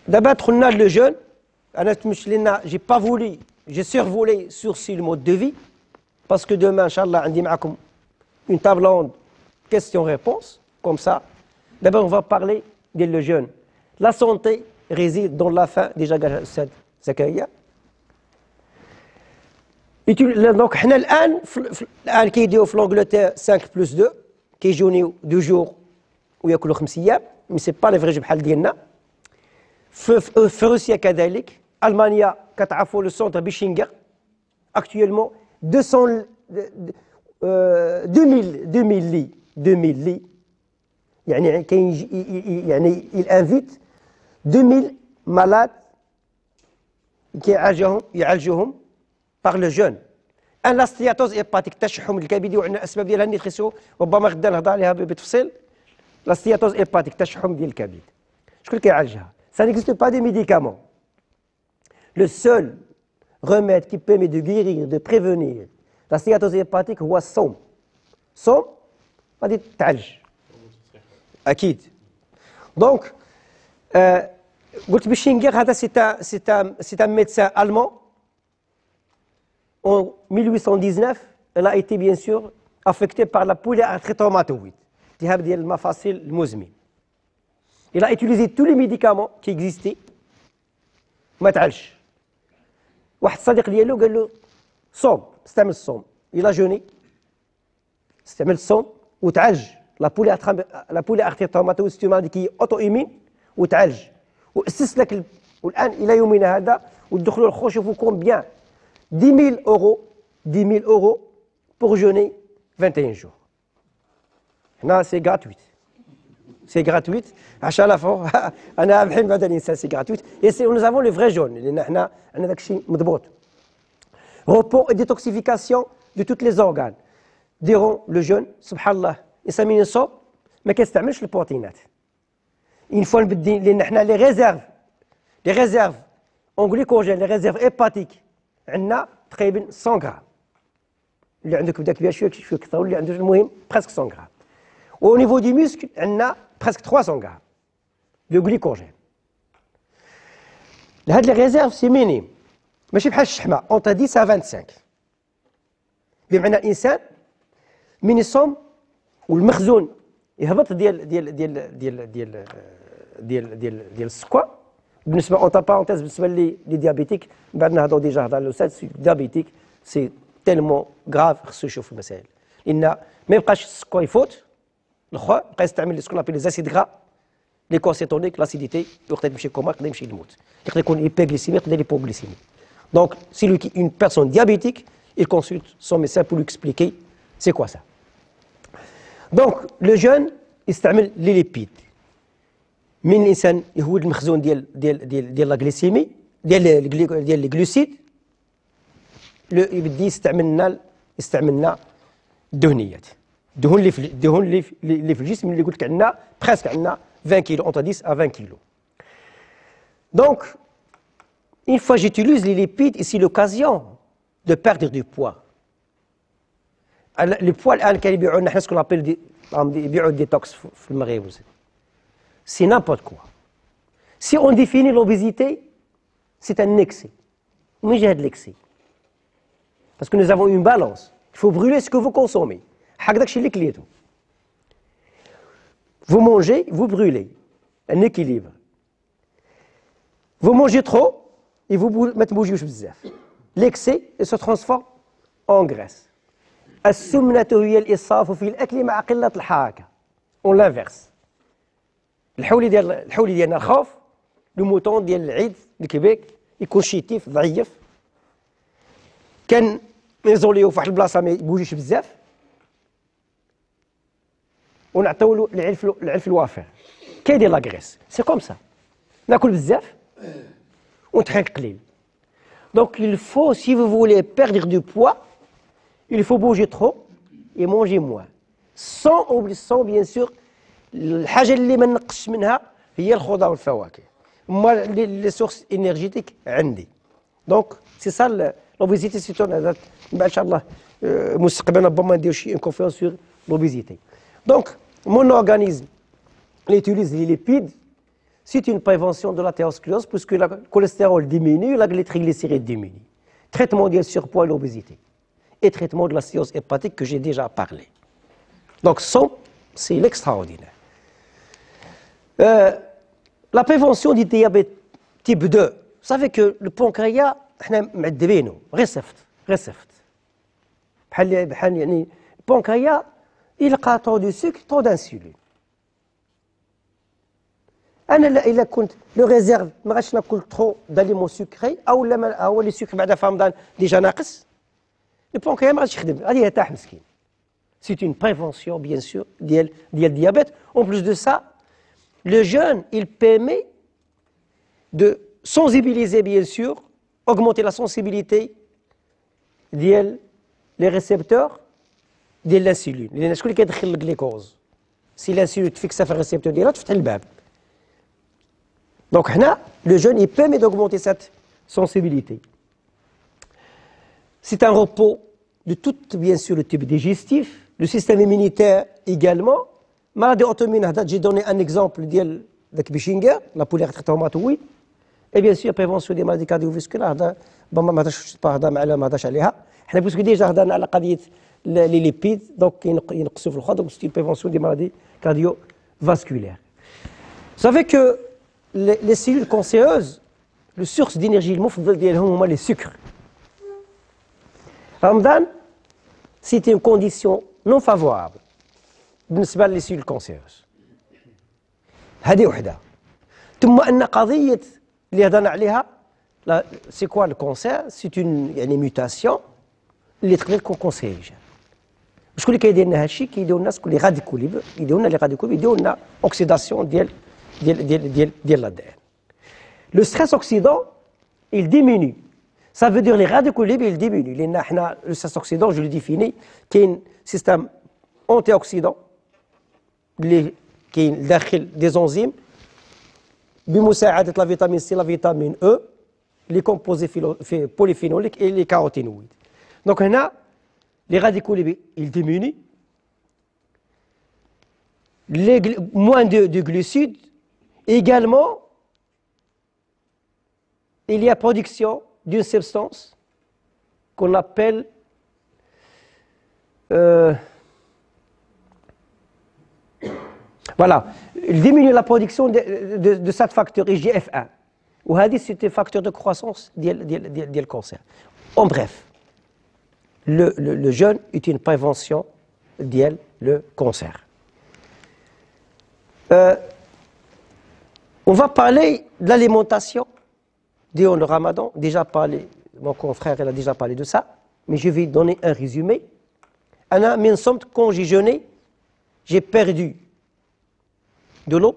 دابا دخلنا لو جون. J'ai pas voulu, j'ai survolé sur le mode de vie parce que demain, Inch'Allah, on a une table ronde questions-réponses, comme ça. D'abord, on va parler des jeunes. La santé réside dans la faim, déjà, Zakaria. Donc, on a un qui dit en Angleterre 5+2, qui est 2 jours où il y a 5 أيام, mais ce n'est pas le vrai جبحال ديالنا. في روسيا كذلك. ألمانيا كتعرفوا لو سونتر بيشينغر اكطويلمون 2000 لي يعني كاين يعني الانفيت 2000 مالاد يعالجوهم باغ لو جون. ان لاستياتوز ايباتيك تشحم الكبد وعندنا الاسباب ديالها النيتريسيون ربما غدا نهضر عليها بالتفصيل. لاستياتوز ايباتيك تشحم ديال الكبد شكون اللي كيعالجها؟ Ça n'existe pas de médicaments. Le seul remède qui permet de guérir, de prévenir la stéatose hépatique هو الصوم. صوم غادي تعالج. أكيد. دونك قلت بشينغر هذا c'est un médecin allemand. En 1819, elle a été bien sûr affectée par la polyarthrite rhumatoïde. التهاب ديال المفاصل المزمن. Il a utilisé tous les médicaments qui existaient. ما تعالجش. واحد الصديق ديالو قال له صوم استعمل الصوم. Il a jeûné. استعمل الصوم وتعالج. لا بوليارتريت روماتويد سي مالادي كي اوتو ايمين وتعالج. واسس لك والان الى يومنا هذا ودخلوا الخو شوفوا كومبيان 10000 euros 10000 euros pour jeûner 21 jours. هنا سي غراتويت. C'est gratuit. عشان لا فو انا بحال بعد الانسان سي gratuit. Et nous avons le vrai jaune لان احنا عندنا داك الشيء مضبوط. Repos et détoxification de tous les organes. Durant le jeûne سبحان الله الانسان من يصوم ما كيستعملش البروتينات. Une fois نبدي لان احنا لي ريزيرف اون غليكوجين لي ريزيرف هيباتيك عندنا تقريبا 100 غرام. اللي عندك بدا كبير شويه اكثر واللي عنده المهم بريسك 100 غرام. Au niveau du muscle, on a presque 300 grammes de glycogène. Les réserves, c'est minime. Mais je ne sais pas, entre 10 à 25. بمعنى الإنسان من يصوم والمخزون يهبط ديال السكر بالنسبة اونتر بارونتيز بالنسبة لي ديابيتيك بعد نهضروا ديجا هضر الأستاذ ديابيتيك سي تيلمون غراف خصو يشوف المسائل لأن ما يبقاش السكر يفوت الاخر بقى يستعمل سكون ابل لي زاسيد غرا لي كونسيتونيك لاسيديتي يقدر يمشي كوما يقدر يمشي يموت يقدر يكون هيبوغليسيمي يقدر هيبوغليسيمي دونك سي لو كي اون بيرسون ديابيتيك il consulte son médecin pour lui expliquer c'est quoi ça. Donc le jeûne يستعمل لي ليبيد من الانسان يهود المخزون ديال لا غليسيمي ديال الجلوسيد يبدي يستعملنا الدهنيات الدهون اللي في الجسم اللي قلت لك عندنا بريسك عندنا 20 كيلو entre 10 à 20 كيلو. Donc une fois j'utilise les lipides ici l'occasion de perdre du poids. Le poids الان كيبيعوا لنا حنا سكون ابل يبيعوا الديتوكس في المغرب. C'est n'importe quoi. Si on définit l'obésité, c'est un excès. Mais j'ai de l'excès. Parce que nous avons une balance. Il faut brûler ce que vous consommez. Vous mangez, vous brûlez. Un équilibre. Vous mangez trop, et vous ما تبوجيوش بزاف. L'excès se transforme en graisse. السمنة هي الإسراف في الأكل مع قلة الحركة. On l'inverse. الحولي ديالنا الخوف، لو موطون ديال العيد الكبيك يكون شيتيف ضعيف، كان يزوليو في واحد البلاصة ما يبوجيش بزاف، ونعطيو له العلف الوافر. كيدير لاكغيس، سي كوم سا. ناكل بزاف ونتحرك قليل. Donc il faut, si vous voulez perdre du poids, il faut bouger trop et manger moins. Sans bien sûr الحاجة اللي ما نقصش منها هي الخضار والفواكه. moi les sources énergétiques عندي. Donc c'est ça l'obésité. c'est هذا ان شاء الله مستقبلا ربما ندير شي conférence sur l'obésité. Donc mon organisme il utilise les lipides. C'est une prévention de l'athérosclérose puisque le cholestérol diminue, la triglycérides diminue. Traitement du surpoids et l'obésité. Et traitement de la cirrhose hépatique que j'ai déjà parlé. Donc c'est l'extraordinaire. La prévention du diabète type 2. Vous savez que le pancréas, احنا معذبينه غير صفت. بحال يعني البنكرياس يلقى طو دو سكر طو دانسولين. انا الا كنت لو ريزيرف ما غاش ناكل ترو داليمون سكري او لا هو لي سكر بعدا في رمضان ديجا ناقص، البنكرياس ما غاديش يخدم، غادي يرتاح مسكين. سي اون بريفونسيون بيان سور ديال الديابيت. اون بلوس دو سا le jeûne il permet de sensibiliser bien sûr, augmenter la sensibilité ديال les récepteurs ديال l'insuline. لان شكون اللي كيدخل الجليكوز؟ سي l'insuline تفيكسا في الريسبتور ديالها تفتح الباب. Donc, le jeûne, il permet d'augmenter cette sensibilité. C'est un repos de tout, bien sûr, le type digestif, le système immunitaire également. Maladie auto-immune, j'ai donné un exemple de Bishinger, la polyarthrite rhumatoïde. Et bien sûr, prévention des maladies cardiovasculaires. ما هضرش ما هضرش عليها. حنا باسكو ديجا هضرنا على قضية les lipides, donc ينقصوا في الخضر. Donc c'est une prévention des maladies cardiovasculaires. Vous savez que les cellules cancéreuses, la source d'énergie المفضل ديالهم هما les sucres. Ramadan, c'est une condition non favorable بالنسبة للي cellules cancéreuses. هذه وحدة. ثم أن قضية اللي هضرنا عليها c'est quoi le cancer؟ c'est une يعني mutation اللي تقدر تكون كونسيريجين. شكون اللي كيدير لنا هذا الشيء؟ كيديروا الناس كل راديكول يديروا لنا لي راديكول يديروا لنا اوكسيداسيون ديال l'ADN. Le stress oxydant, il diminue. Ça veut dire les radicaux libres, ils diminuent. Le stress oxydant, je le définis, qui est un système antioxydant, qui est des enzymes, بمساعدة la vitamine C, la vitamine E, les composés polyphénoliques et les caroténoïdes. Donc, les radicaux libres, ils diminuent. Moins de glucides. Également, il y a production d'une substance qu'on appelle voilà, il diminue la production de cet facteur IGF-1. Ou c'est un facteur de croissance du cancer. En bref, le jeûne est une prévention du cancer. On va parler de l'alimentation durant le Ramadan. Déjà parlé, mon confrère il a déjà parlé de ça, mais je vais donner un résumé. Quand j'ai jeûné, j'ai perdu de l'eau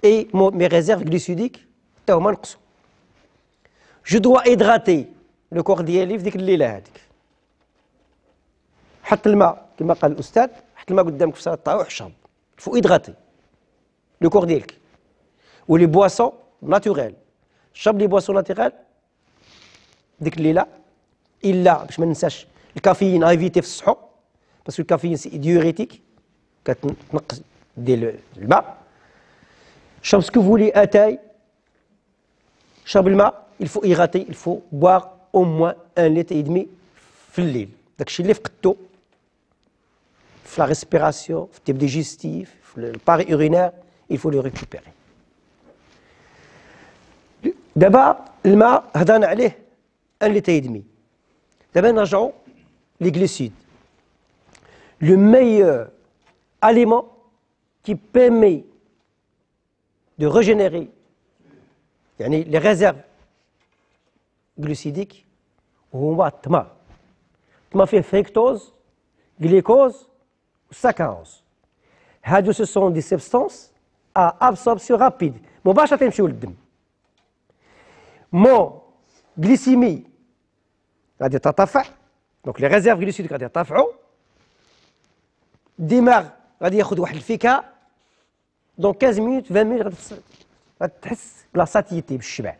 et mes réserves glucidiques. Je dois hydrater le corps ديالي في ديك الليلة هذيك. حط الماء كما قال الأستاذ، حط الماء قدامك في صالة الطعام وحشرب. Il faut hydrater le corps ديالك. Ou les boissons naturelles. شرب les boissons naturelles ديك الليلة. إلا باش ما ننساش الكافيين ايفيتي في السحور باسكو الكافيين سي ديوريتيك كتنقص ديال الماء. شرب سكو فولي اتاي. شرب الماء. Il faut hydrater, il faut boire au moins 1,5 litre في الليل. داكشي اللي فقدتو في la respiration, في التيب ديجيستيف, في le pari urinaire, il faut le récupérer. D'abord, الماء هضرنا عليه 1 litre et demi. دابا نرجعوا les glucides. Le meilleur aliment qui permet de régénérer يعني les réserves glucidiques هو التمر. التمر فيه fructose, glucose و saccharose. هادو ce sont des substances à absorption rapide مباشرة يمشيو للدم. مون glycémie غادي ترتفع دونك لي ريزيرف غليسيديك غادي يرتفعوا. الدماغ غادي ياخذ واحد الفكاهه دونك 15 مينوت 20 مينوت غادي تحس بلا ساتيتي بالشبع.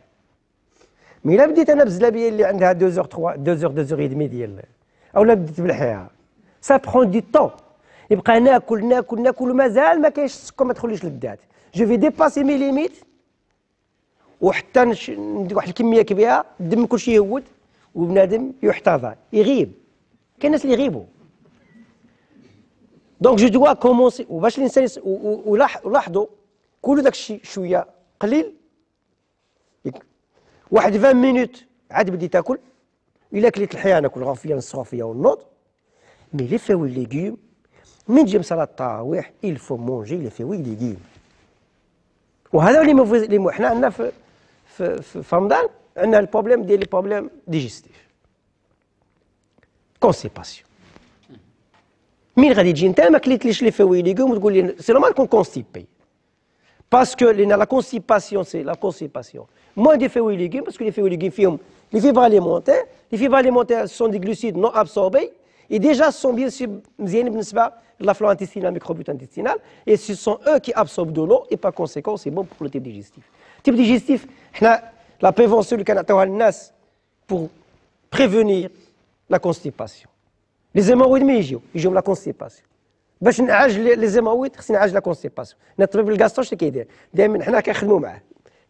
مي الا بديت انا بالزلابيه اللي عندها 2 اور 3 2 اور 2 اور دمي ديال اولا بديت بالحياه سا برون دي طون يبقى ناكل ناكل ناكل ومازال ما كاينش السكر ما تدخليش للذات. جو في ديباسي مي ليميت وحتى ندير واحد الكميه كبيره الدم كلشي يهود وبنادم يحتضر يغيب. كاين ناس اللي يغيبوا دونك جو دوا كومونسي وباش الانسان ولاحظوا كل داك الشيء شويه قليل واحد 20 مينوت عاد بديت تاكل. الا كليت الحياه ناكل غافيه نص غافيه والنوض. مي لي فروي ليغيوم من تجي صلاه التراويح il faut manger les fruits et légumes. وهذا اللي حنا عندنا في رمضان عندنا البروبليم ديال لي بروبليم ديجيستيف كونستيباسيون. مين غادي تجي انت ما كليتليش لي فروي ليغوم وتقول لي سي نورمال كون كونستيبي باسكو لينا لا كونستيباسيون سي لا كونستيباسيون موان دي فروي ليغوم باسكو لي فروي ليغوم فيهم لي فيبر اليمونتير. لي فيبر اليمونتير سون دي غلوسيد نون ابسوربي et déjà sont bien sûr مزيانين بالنسبه la flore intestinale, microbiote intestinal, et ce sont eux qui absorbent de l'eau et par conséquent c'est bon pour le type digestif. Type digestif, la prévention du cancer pour prévenir la constipation. Les hémorroïdes ils ont la constipation. باش نعالج les hémorroïdes خصني نعالج la constipation. الطبيب الكاستروش اللي كيدير دائما حنا كنخدموا معاه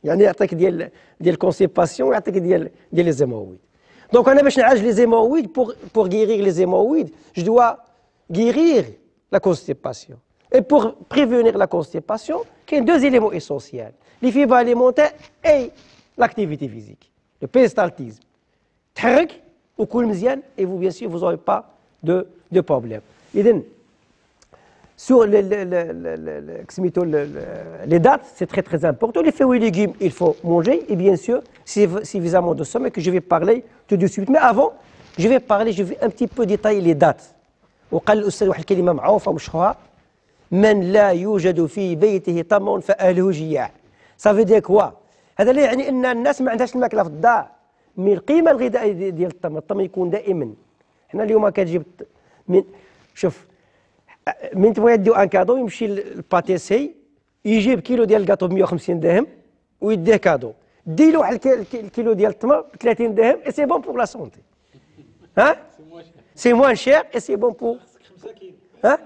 يعني يعطيك ديال الكونستيباسيون ويعطيك ديال les hémorroïdes. Donc on a باش نعالج les hémorroïdes pour guérir les hémorroïdes, je dois guérir la constipation. Et pour prévenir la constipation, il y a 2 éléments essentiels, les fibres alimentaires et l'activité physique. Le péristaltisme. تحرك وكل مزيان et vous bien sûr vous n'aurez pas de problème. إذن sur les dates, c'est très très important. Les fruits et légumes, il faut manger et bien sûr suffisamment de sommeil que je vais parler tout de suite. Mais avant, je vais un petit peu détailler les dates. وقال الأستاذ واحد الكلمة معروفة مشهورة من لا يوجد في بيته طمع فأهله جياع. Ça veut dire quoi؟ هذا لا يعني أن الناس ما عندهاش الماكلة في الدار. من القيمة الغذائية ديال الطمر يكون دائما. احنا اليوم كتجيب شوف من تبغي يديو ان كادو يمشي للباتيسي يجيب كيلو ديال الكاطو ب 150 درهم ويديه كادو. ديروا واحد الكيلو ديال التمر ب 30 درهم et c'est bon pour la santé. ها؟ C'est moins cher et c'est bon pour. Hein?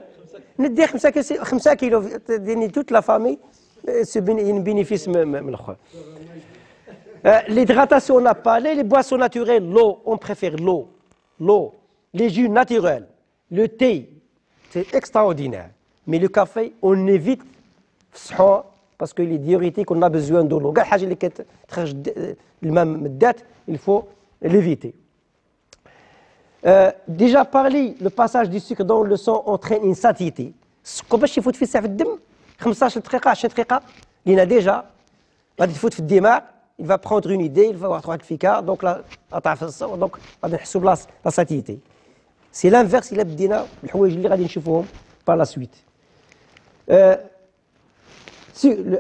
ندي 5 كيلو ديني toute la famille se bénéficie من الاخر. L'hydratation on a parlé, les boissons naturelles, l'eau, on préfère l'eau, les jus naturels, le thé, c'est extraordinaire. Mais le café, on évite parce qu'il est diurétique, on a besoin de l'eau. كاع حاجه اللي كتخرج الماء من الذات, il faut l'éviter. Déjà parlé, le passage du sucre dans le sang entraîne une satiété. السكر باش يفوت في الساعه في الدم 15 دقيقه 20 دقيقه لينا ديجا غادي تفوت في الدماغ. Il va prendre une idée, il va avoir 3 efficaces, donc là, donc غادي نحسوا بلا satiété. C'est l'inverse إلا بدينا الحوايج اللي غادي نشوفوهم par la suite.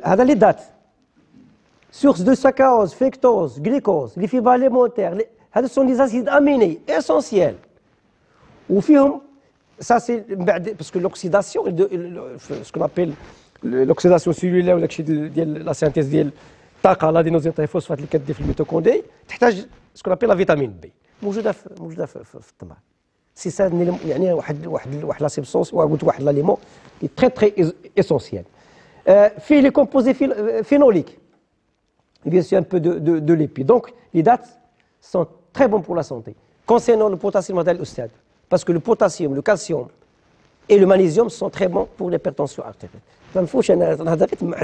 هذا les dates. Source de saccharose, fructose, glucose, les fibres alimentaires, هذا sont des acides aminés essentiels. وفيهم ça c'est parce que l'oxydation, ce qu'on appelle l'oxydation cellulaire ولا داكشي ديال la synthèse ديال الطاقه الادينوزين تريفوسفات اللي كدير في الميتوكوندري تحتاج سكون ابيل لا فيتامين بي موجوده في التمر. سي سا يعني واحد لا سيبسونس قلت واحد لاليمون تري تري اسونسيال. فيه لي كومبوزي phénoliques et bien sûr un peu de lipide. Donc les dates sont très bonnes pour la santé. Concernant le potassium هذا الاستاذ parce que le potassium, le calcium et le magnésium sont très bons pour l'hypertension artérielle. ما نفوش انا هضرت مع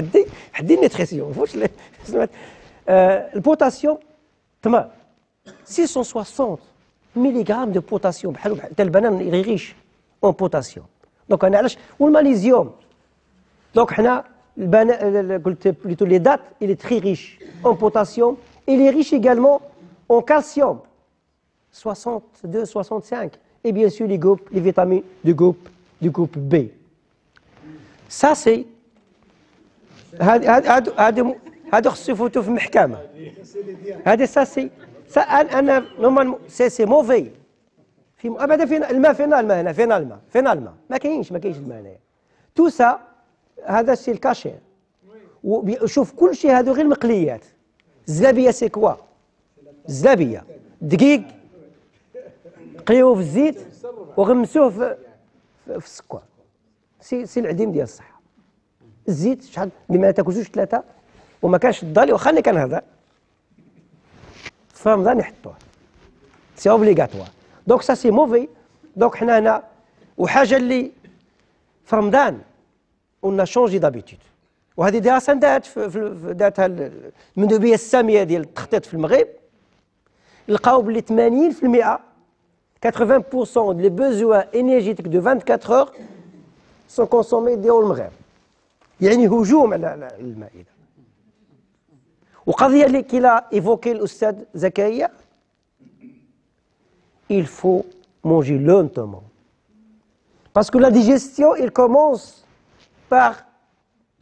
حدي النيتريسيون فوش البوتاسيوم تما 660 ملغ دو بوتاسيوم بحال حتى البنان ريش اون بوتاسيوم. دونك انا علاش والمغنيسيوم. دونك حنا قلت بليتو لي دات il est très riche en potassium, il est riche également en calcium 62 65 et bien sûr les vitamines du groupe B. Ça c'est هذا خصو يفوتوا في المحكمة. هذا سي انا نورمالمون سي موفي. في ابدا فينا الماء هنا فينا الماء ما كاينش الماء هنايا. تو سا هذا سي الكاشير. وشوف كل شيء هذو غير مقليات. الزلابيه سي كوا؟ الزلابيه دقيق قليوه في الزيت وغمسوه في السكر. سي العديم ديال الصحه. الزيت شحال بما تاكل جوج ثلاثه وما كانش الضالي واخا اللي كان هذا في رمضان يحطوه سي اوبليغاتوار. دونك سا سي موفي. دونك حنا هنا وحاجه اللي في رمضان قلنا شونجي دابيتود. وهذه دراسه دارتها المندوبيه الساميه ديال التخطيط في المغرب. لقاو بلي 80% 80% لي بوزوان انرجيتيك دو 24 اور سون كونسومي ديال المغرب. يعني هجوم على المائده. وقضيه اللي كلا ايفوكي الاستاذ زكريا il faut manger lentement parce que la digestion il commence par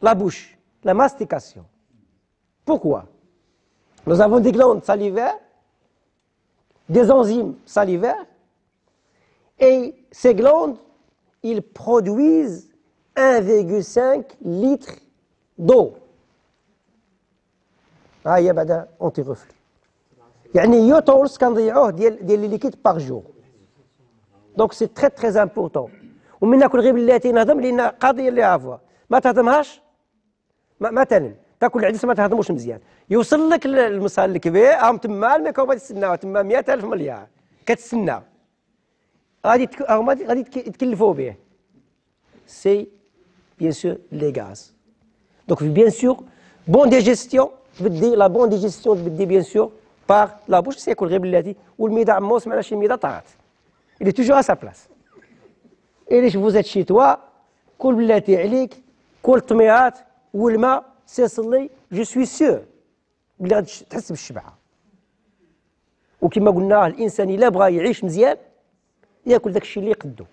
la bouche, la mastication. Pourquoi? Nous avons des glandes salivaires, des enzymes salivaires et ces glandes ils produisent 1,5 litre d'eau. ها هي بعدا اونتي غوفلي. يعني يوتونس كنضيعوه ديال لي ليكيد باغ جور. دونك سي تري تري امبورطون. ومن ناكل غير بلاتي نهضم لان قضيه اللي افوا ما تهضمهاش مثلا تاكل العدس ما تهضموش مزيان يوصل لك المصال الكبير هم تما الميكروبات تسناو تما 100,000 مليار كتسنى غادي يتكلفوا به. سي بيان سور لي غاز. دونك بيان سور بون ديجيستيون تبدي لا بون ديجيستيون تبدي بيان سور باغ لا بوش. سياكل غير بلاتي والميدا عموس معنا شي ميدا طارت il est toujours à sa place. إلي فوزات شيتوا كل بلاتي عليك كل طميات والماء سيصلي جو سوي سور بلي غادي تحس بالشبعه. وكما قلنا الانسان الا بغى يعيش مزيان ياكل داك الشيء اللي يقدو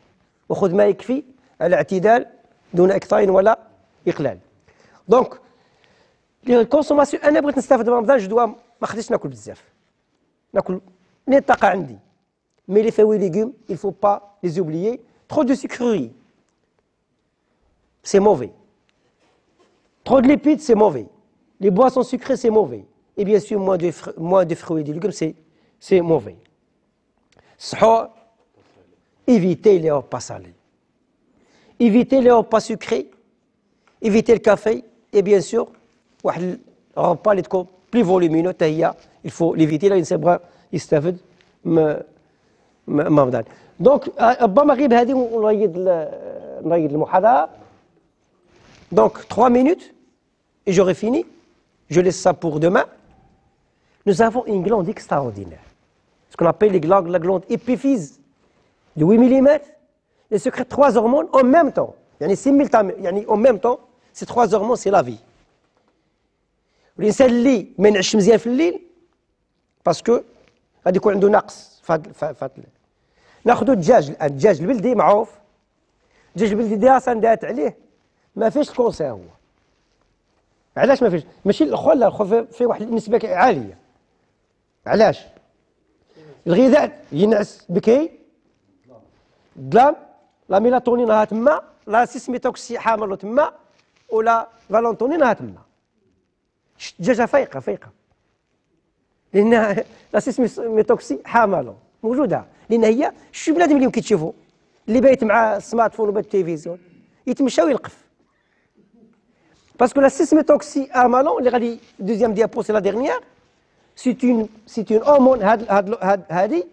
وخذ ما يكفي على اعتدال دون اكثر ولا اقلال. دونك الكونسوماسيون انا بغيت نستافد من رمضان جو دوا ما خديتش ناكل بزاف ناكل لي الطاقه عندي. مي لي فروي ليغوم il faut pas les oublier. Trop de sucreries c'est mauvais. Trop de lipides c'est mauvais. Les boissons sucrées c'est mauvais. Et bien sûr moins de fruits et de légumes c'est mauvais. Sahur, évitez les repas salés. Évitez les repas sucrés. Évitez le café. Et bien sûr واحد الربا اللي تكون بلي فوليمينو حتى هي il faut l'éviter. لا الانسان بغى يستافد من رمضان. دونك ربما غير بهذه نريد المحاضره. دونك 3 minutes et j'aurai fini. Je laisse ça pour demain. Nous avons une glande extraordinaire. Ce qu'on appelle la glande épiphyse de 8 mm. Elle sécrète 3 hormones en même temps. يعني يعني en même temps ces 3 hormones c'est la vie. الانسان اللي ما ينعش مزيان في الليل باسكو غادي يكون عنده نقص فهاد ناخذوا الدجاج البلدي معروف. الدجاج البلدي دراسه دارت عليه ما فيش الكونسير. هو علاش ما فيش؟ ماشي الاخر لا الاخر فيه واحد النسبه عاليه. علاش؟ الغذاء ينعس بكري الظلام لا ميلاتونين ها تما لا سيسميتوكسي حامل تما ولا فالونتونين ها تما. الدجاجه فايقه لان لا سيسميتوكسي حامل موجوده لان هي شي بنادم اللي كتشوفوا اللي بايت مع السمارت فون وبات التلفزيون يتمشى ويلقف باسكو لا سيسميتوكسي امالون اللي غادي دوزيام ديابو سي لا ديرنيير سي اون هرمون. هذه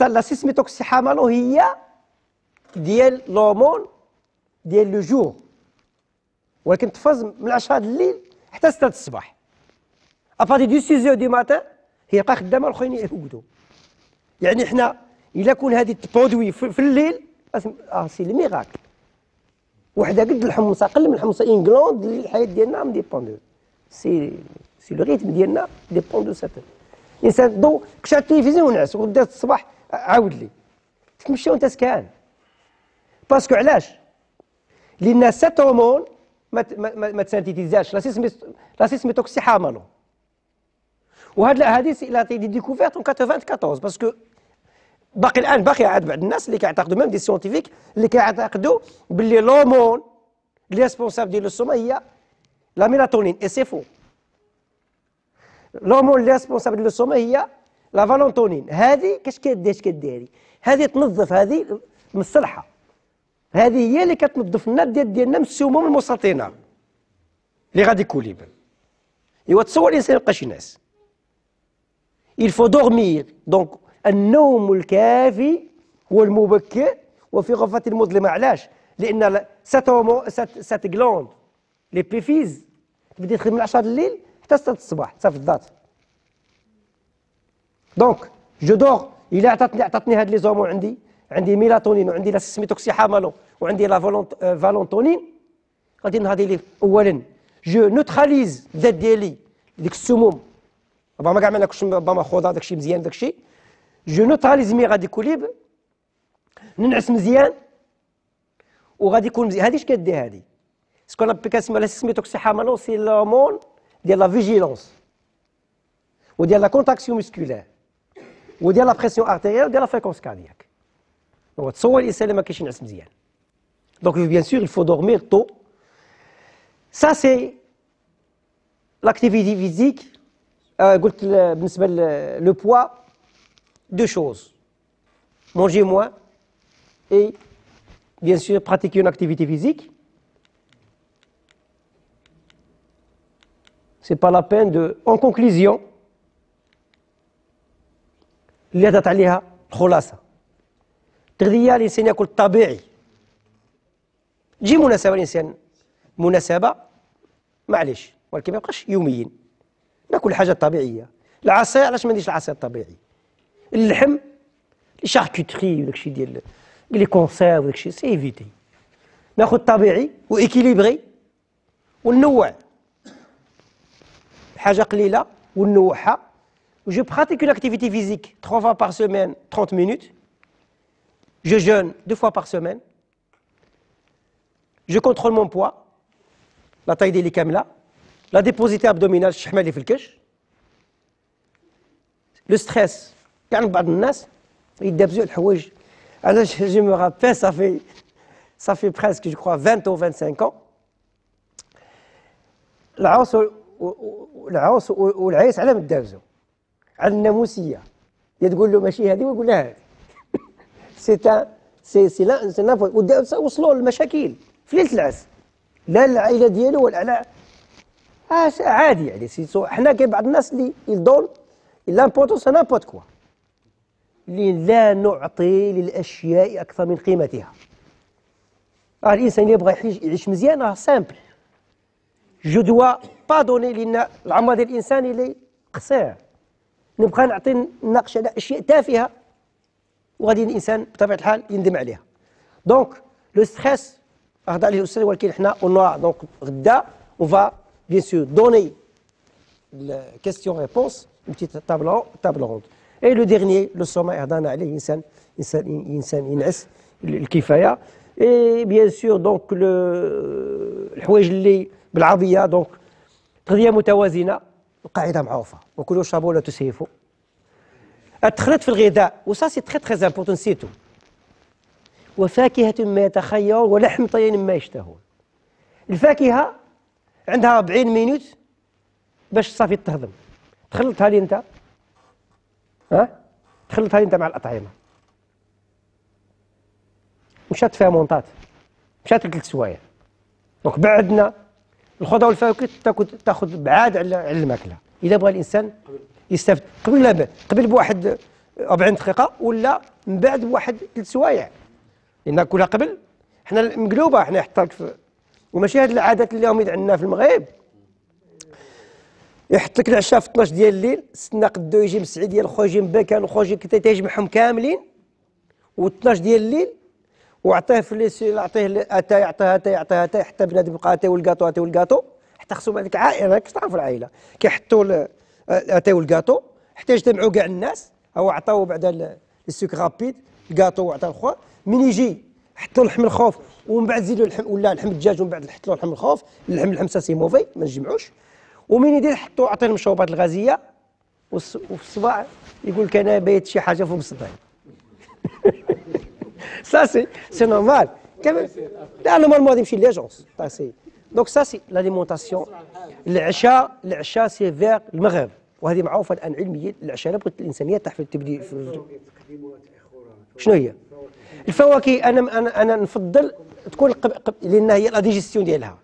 لا سيسميتوكسي حامالون هي ديال الهرمون ديال لو جور ولكن تفاز من 10 د الليل حتى 6 د الصباح ابارتي دو 6 دو ماتان هي بقى خدامه الاخرين يهودوا. يعني حنا الا كون هذه تبرودوي في الليل سي لي ميراكل. وحده قد الحمص اقل من الحمص انجلوند اللي الحياه ديالنا ديبوند سي لو ريتم ديالنا ديبوند دو سات. الانسان ضو كشع التلفزيون ونعس وغدا الصباح عاود لي تتمشى وانت سكان. باسكو علاش؟ لان سات هرمون ما تسانتيزاش لا سيسميتوكسي حاملو. هذه لا تي ديكوفيرت ان 94 باسكو باقي عاد بعض الناس اللي كيعتقدوا ميم دي سيونتيفيك اللي كيعتقدوا باللي لومون اللي ريسبونسابل ديال السوما هي لا ميلاتونين اي سي فو. لومون اللي ريسبونسابل ديال السوما هي لا فالونتونين. هذه كاش كديري هذه تنظف هذه مصلحه. هذه هي اللي كتنظف لنا ديالنا من السموم المسرطنه اللي غادي كوليب. ايوا تصور الانسان مابقاش ينعس. il faut dormir. donc النوم الكافي هو المبكر وفي غرفة المظلمة. علاش؟ لأن سات غلوند لي بيفيز تبدا تخدم من 10 الليل حتى 6 الصباح حتى في الذات. دونك جو دور إلا عطاتني هاد لي زومون عندي ميلاتونين وعندي لا سيسميتوكسي حاملو وعندي لا فالونتونين غادي نهضي لي أولا جو نوتراليز الذات ديالي ديك السموم. ربما كاع ما ناكلش ربما خوضه داكشي مزيان داكشي جو نوتراليز مي غادي كوليب ننعس مزيان وغادي يكون مزيان. هادي اش كدير هادي سكون كنسميوها لا سيسميتوكسي حاملو سي لهرمون ديال لا فيجيلونس وديال لا كونتراكسيون مسكولير وديال لا بريسيون ارتيريال وديال لا فريكونس كاردياك. هو تصور الانسان اللي ما كاينش ينعس مزيان. دونك بيان سور il faut dormir tôt. Ça c'est l'activité physique. قلت بالنسبه لو بوا deux choses. Manger moins et bien sûr pratiquer une activité physique. C'est pas la peine de. En conclusion, اللي هضرت عليها الخلاصه التغذيه الانسان ياكل طبيعي. تجي مناسبه الانسان مناسبه معليش ولكن ما يبقاش يوميا ناكل حاجه طبيعيه. العصير علاش ما نديرش العصير الطبيعي؟ اللحم لي شاركوتري وداكشي ديال لي كونسيرف وداكشي سي ايفيتي. ناخذ طبيعي وايكيليبري وننوع حاجه قليله وننوعها. Je pratique une activité physique 3 fois par semaine, 30 minutes. Je jeûne 2 fois par semaine. Je contrôle mon poids, la taille ديالي كامله، la déposité abdominale الشحمه اللي في الكش. Le stress كان بعض الناس يدابزوا الحوايج. انا je me rappelle ça fait presque je crois 20 ou 25 ans. العروس والعريس على ما دابزوا على الناموسيه. تقول له ماشي هذه ويقول لها هذه. سي لا وصلوا للمشاكل في ليله العرس. لا العائله ديالو ولا على عادي يعني حنا كاين بعض الناس اللي يدون لامبورتونس نابوت كوا اللي لا نعطي للاشياء اكثر من قيمتها. الانسان اللي يبغى يعيش مزيان سامبل. جو دوا با دوني لان العمر ديال الانسان اللي قصير نبقى نناقش على اشياء تافهه وغادي الانسان بطبيعه الحال يندم عليها. دونك لو ستريس هضر عليه الاستاذ ولكن حنا دونك غدا اون فا بيان سور دوني كيستيون ريبونس اون بتيت تابل روند. اي لو ديرنيي لو سوماي هضرنا عليه انسان ينعس الكفايه. اي بيان سور دونك الحوايج اللي بالعربيه دونك تغذيه متوازنه القاعده معروفه وكلوا اشربوا ولا تسرفوا. التخليط في الغذاء وسا سي تري تري امبورطون سيتو. وفاكهه ما يتخيرون ولحم طير ما يشتهون. الفاكهه عندها 40 مينوت باش صافي تهضم. تخلطها لي انت تخلطها لي انت مع الاطعمه مشات فيها مونطات مشات 3 سوايع. دونك بعدنا الخضر والفواكه تاخذ بعاد على الماكله. اذا بغى الانسان يستافد قبل بواحد 40 دقيقه ولا من بعد بواحد 3 سوايع. لان ناكلها قبل حنا مقلوبه حنا حتى وماشي هاد العادات اللي هم عندنا في المغرب يحط لك العشاء في 12 ديال الليل، استنى قدو يجي من السعيديه الاخويا يجي من بكان الاخويا يجي تيجمعهم كاملين، و 12 ديال الليل وعطيه في لي عطيه اتاي يعطيها اتاي حتى بنادم يبقى اتاي والكاطو حتى خصهم هذيك عائله راك تعرفوا العائله كيحطوا اتاي والكاطو حتى يجتمعوا كاع الناس. هو عطاو بعدا السوك رابيد الكاطو وعطاه الخوا، من يجي حطوا لحم الخوف ومن بعد زيدوا اللحم ولا لحم الدجاج ومن بعد حطوا لحم الخوف. اللحم سي موفي ما نجمعوش. ومن يدير حطوا عطيه المشروبات الغازيه وفي الصباح يقول لك انا بايت شي حاجه فوق السطح. Ça c'est normal. لا نورمالمون يمشي ليجونس سي دونك سا سي لاليمونتاسيون. العشاء سي فيغ المغرب، وهذه معروفه الان علميا. العشاء بغت الانسانيه تحفل تبدي في شنو هي الفواكه. انا نفضل تكون لان هي لا ديجيستيون ديالها.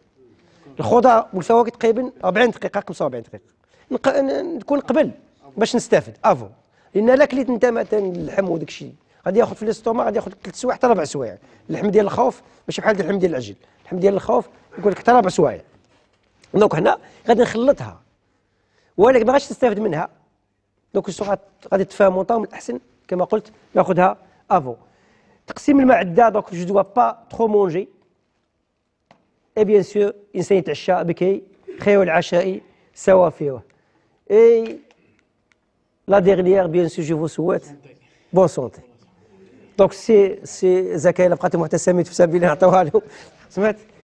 الخضار والفواكه تقريبا 40 دقيقه 45 دقيقه نكون قبل باش نستافد افو. لان لا كليت انت مثلا اللحم وداك الشيء غادي ياخذ في الاستوما، غادي ياخذ 3 سوايع حتى 4 سوايع. اللحم ديال الخوف ماشي بحال اللحم ديال العجل، اللحم ديال الخوف يقول لك حتى 4 سوايع. دونك هنا غادي نخلطها ولكن ما غاديش تستافد منها. دونك غادي تفهموا من الاحسن كما قلت ناخذها افو. تقسيم المعده دونك جو دوا با ترو مونجي اي بيان سور الانسان يتعشى بكري خير العشاء سوا فيه. اي لا ديرنيير بيان سور جو فو سويت بون سونتي. دونك سي زكايا بقات محتسمين في سبيل الله عطاوها لهم سمعت.